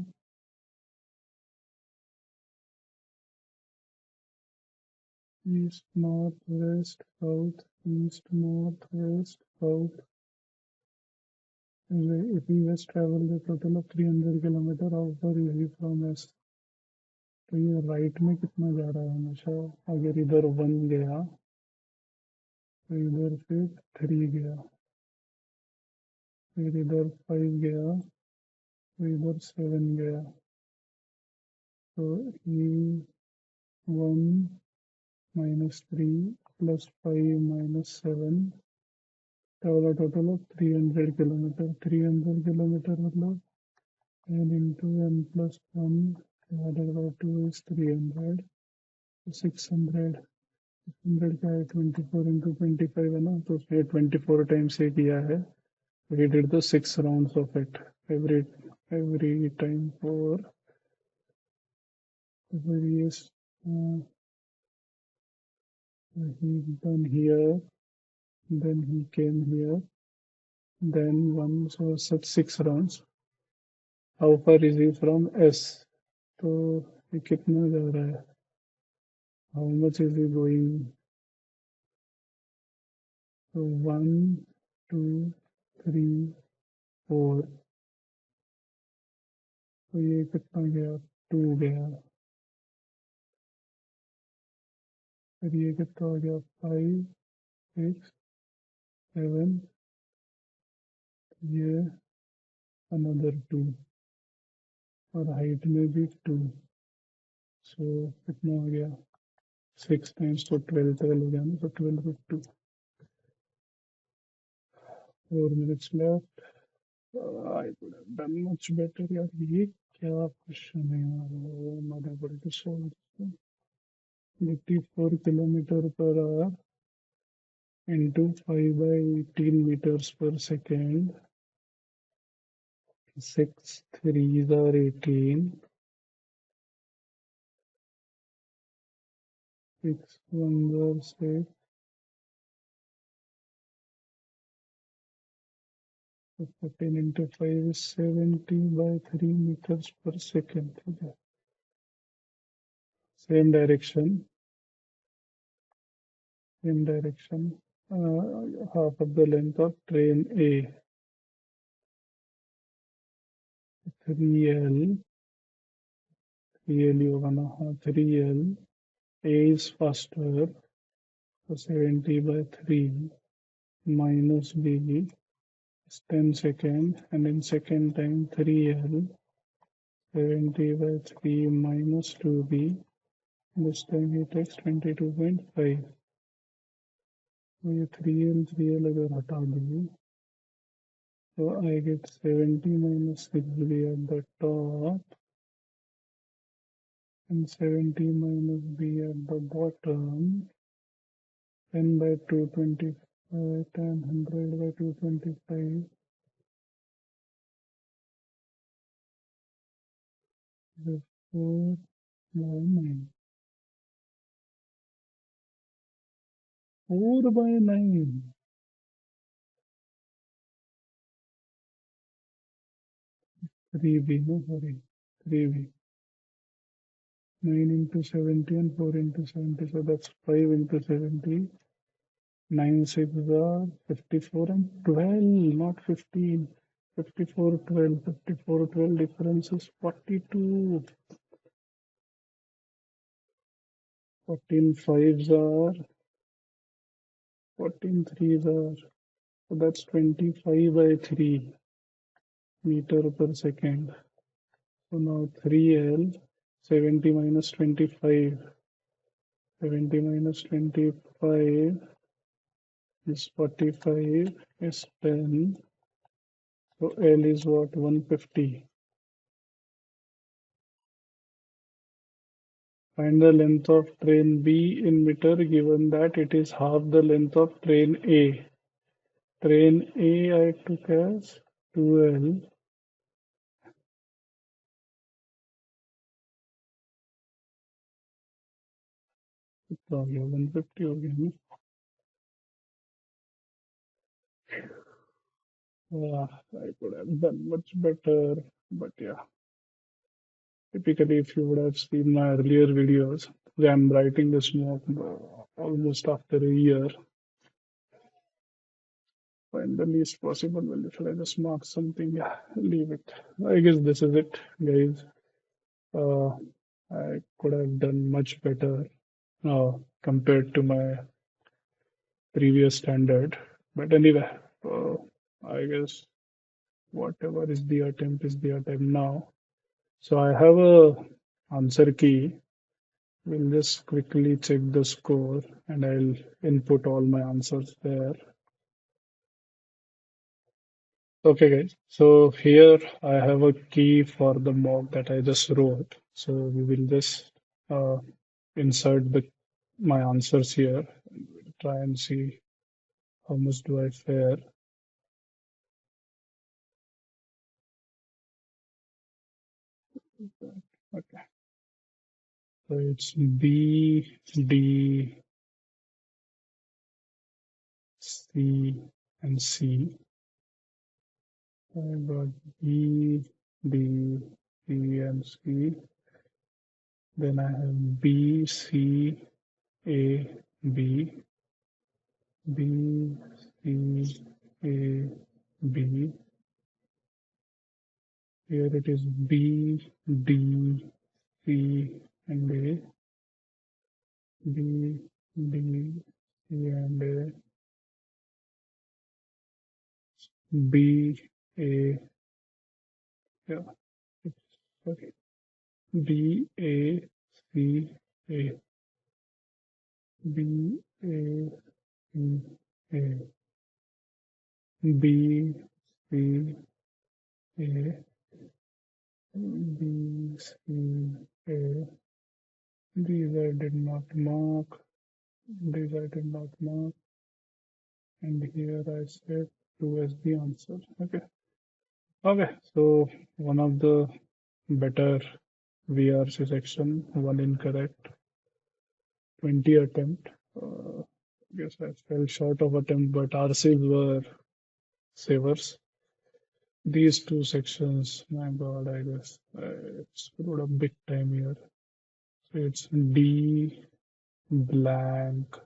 East, north, west, south, east, north, west, south. If he has traveled a total of 300 kilometers, how far is he from us? तो ये राइट में कितना जा रहा है हमेशा? अगर इधर 1 गया तो इधर फिर 3 गया, फिर इधर 5 गया तो इधर 7 गया। तो ये 1 -3 +5 -7 का वाला टोटल ऑफ 300 किलोमीटर। 300 किलोमीटर मतलब n into n plus 1 divided by 2 is 300। 600 100 का है 24 into 25 है ना, तो उसने 24 टाइम्स ये किया है। We did the 6 rounds of it every time for various. He done here, then he came here, then one, so such 6 rounds. How far is he from S? तो ये कितना जा रहा है? How much is he going? So 1 2 3 4, तो ये कितना गया? 2 गया। फिर ये कितना हो गया? 5 6 7, ये another 2, और हाइट में भी 2। सो कितना हो गया? 6 टाइम्स तो 12 12 हो गया ना, तो 12 with 2। 4 minutes left। I could have done much better यार। ये क्या क्वेश्चन है यार? not able to solve this। 84 kilometre per hour into 5 by 18 meters per second। 6 3s are 18, 6 1s are 6, so 14 into 5 is 70 by 3 meters per second। Same direction, same direction, half of the length of train A। 3L, 3L ही होगा ना? हाँ 3L। A is faster, so 70 by 3 minus B is 10 seconds, and in second time 3L 70 by 3 minus 2B, this time he takes 22.5। तो ये 3L अगर हटा दूँ so I get 70 minus 6B at the top and 70 minus B at the bottom. 10 by 225, 10 100 by 225 is 4 by 9. 4 by 9. 3B, no, sorry. 3B. 9 into 70 and 4 into 70, so that's 5 into 70. 9 6 are 54 and 12, not 15. 54 12, 54 12 difference is 42. 14 5s are 14 3s are, so that's 25 by 3 meter per second. So now 3L 70 minus 25, 70 minus 25 is 45 is 10. So L is what? 150. Find the length of train B in meter given that it is half the length of train A. Train A I took as 2L. कितना हो गया? 150 हो गया ना? I could have done much better, but yeah. Typically, if you would have seen my earlier videos, I'm writing this mock almost after a year. Find the least possible value. Should I just mark something? Yeah, leave it. I guess this is it, guys. Uh, I could have done much better compared to my previous standard. But anyway, uh, I guess whatever is the attempt is the attempt now. So I have a answer key. We'll just quickly check the score and I'll input all my answers there. Okay, guys. So here I have a key for the mock that I just wrote. So we will just uh, insert my answers here. Try and see how much do I fare. Okay. So it's B, D, C, and C. I got B, D, C, and C. Then I have B, C, A, B, B, C, A, B. Here it is B, D, C, and A. B, D, C, and A. B, A, yeah, sorry. B, A, C, A. B, A, C, A. B, C, A. B, C, A. These I did not mark. These I did not mark. And here I said 2 as the answer. Okay. Okay. So one of the better VRC section, one incorrect, 20 attempt. I guess I fell short of attempt, but RCs were savers. These two sections, my God, I guess I screwed up big time here. So it's D blank.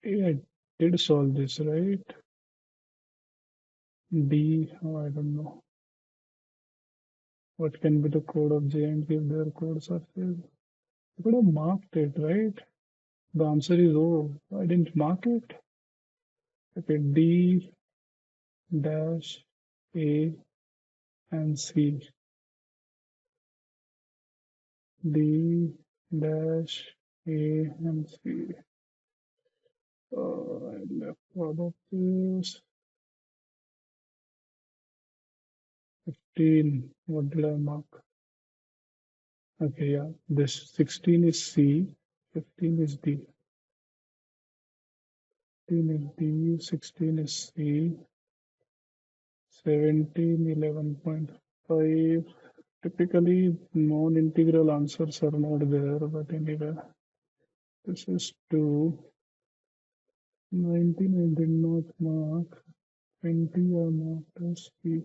Yeah, I did solve this, right? D, oh, I don't know. What can be the code of Giant if their codes are filled? I could have marked it, right? The answer is O. I didn't mark it. Okay, D dash A and C. D dash A and C. I left out of this. 15. What did I mark? Okay, yeah. This 16 is C. 15 is D. 15 is D. 16 is C. 17, 11.5. Typically, non-integral answers are not there, but anyway, this is 2. 19 I did not mark. 20 I marked as C.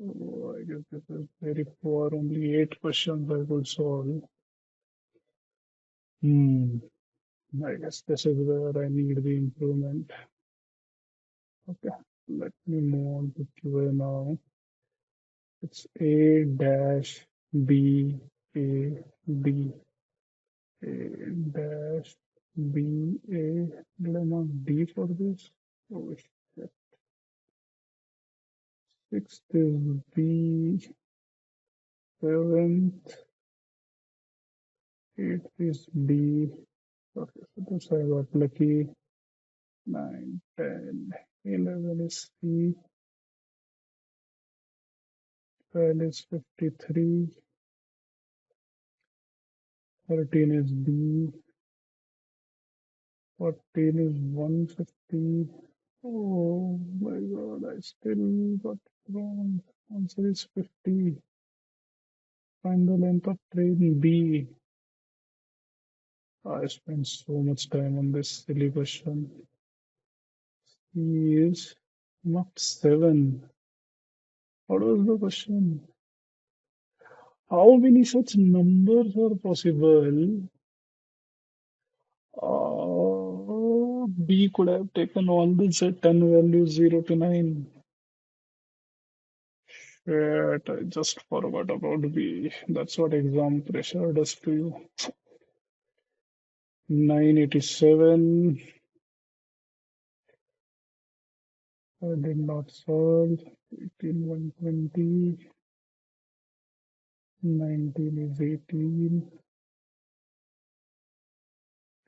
Oh, I guess this is very poor. Only 8 questions I could solve. Hmm. I guess this is where I need the improvement. Okay, let me move on to QA now. It's A dash B A D. A dash B A. Did I mark D for this? Oh shit. Sixth is B. Seventh. Eighth is D. Okay, so this I got lucky. 9, 10, 11 is C. 12 is 53. 13 is D. 14 is 150. Oh my God, I still got it wrong. Answer is 50. Find the length of train B. I spent so much time on this silly question. He is not 7. What was the question? How many such numbers are possible? B could have taken all the 10 values 0 to 9. Shit, I just forgot about B. That's what exam pressure does to you. 987. I did not solve. 18, 120. 19 is 18.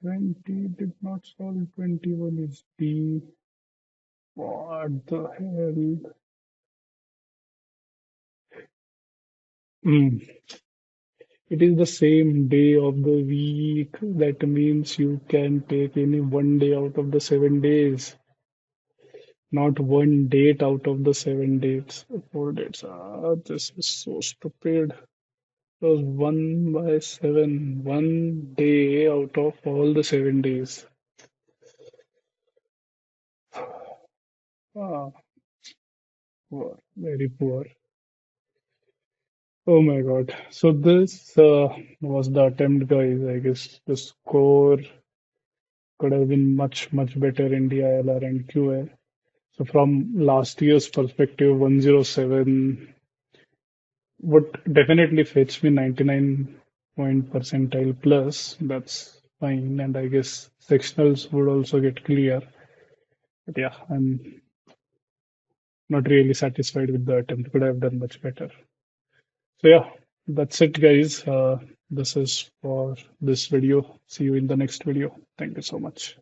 20 did not solve. 21 is B. What the hell? Mm. It is the same day of the week. That means you can take any one day out of the 7 days, not one date out of the 7 dates, 4 dates. This is so stupid. It was 1 by 7, one day out of all the 7 days. Ah, poor, very poor. Oh my God. So this was the attempt, guys. I guess the score could have been much, much better in DILR and QA. So from last year's perspective, 107 would definitely fetch me 99 point percentile plus. That's fine. And I guess sectionals would also get clear. But yeah, I'm not really satisfied with the attempt. Could have done much better. So yeah, that's it, guys. This is for this video. See you in the next video. Thank you so much.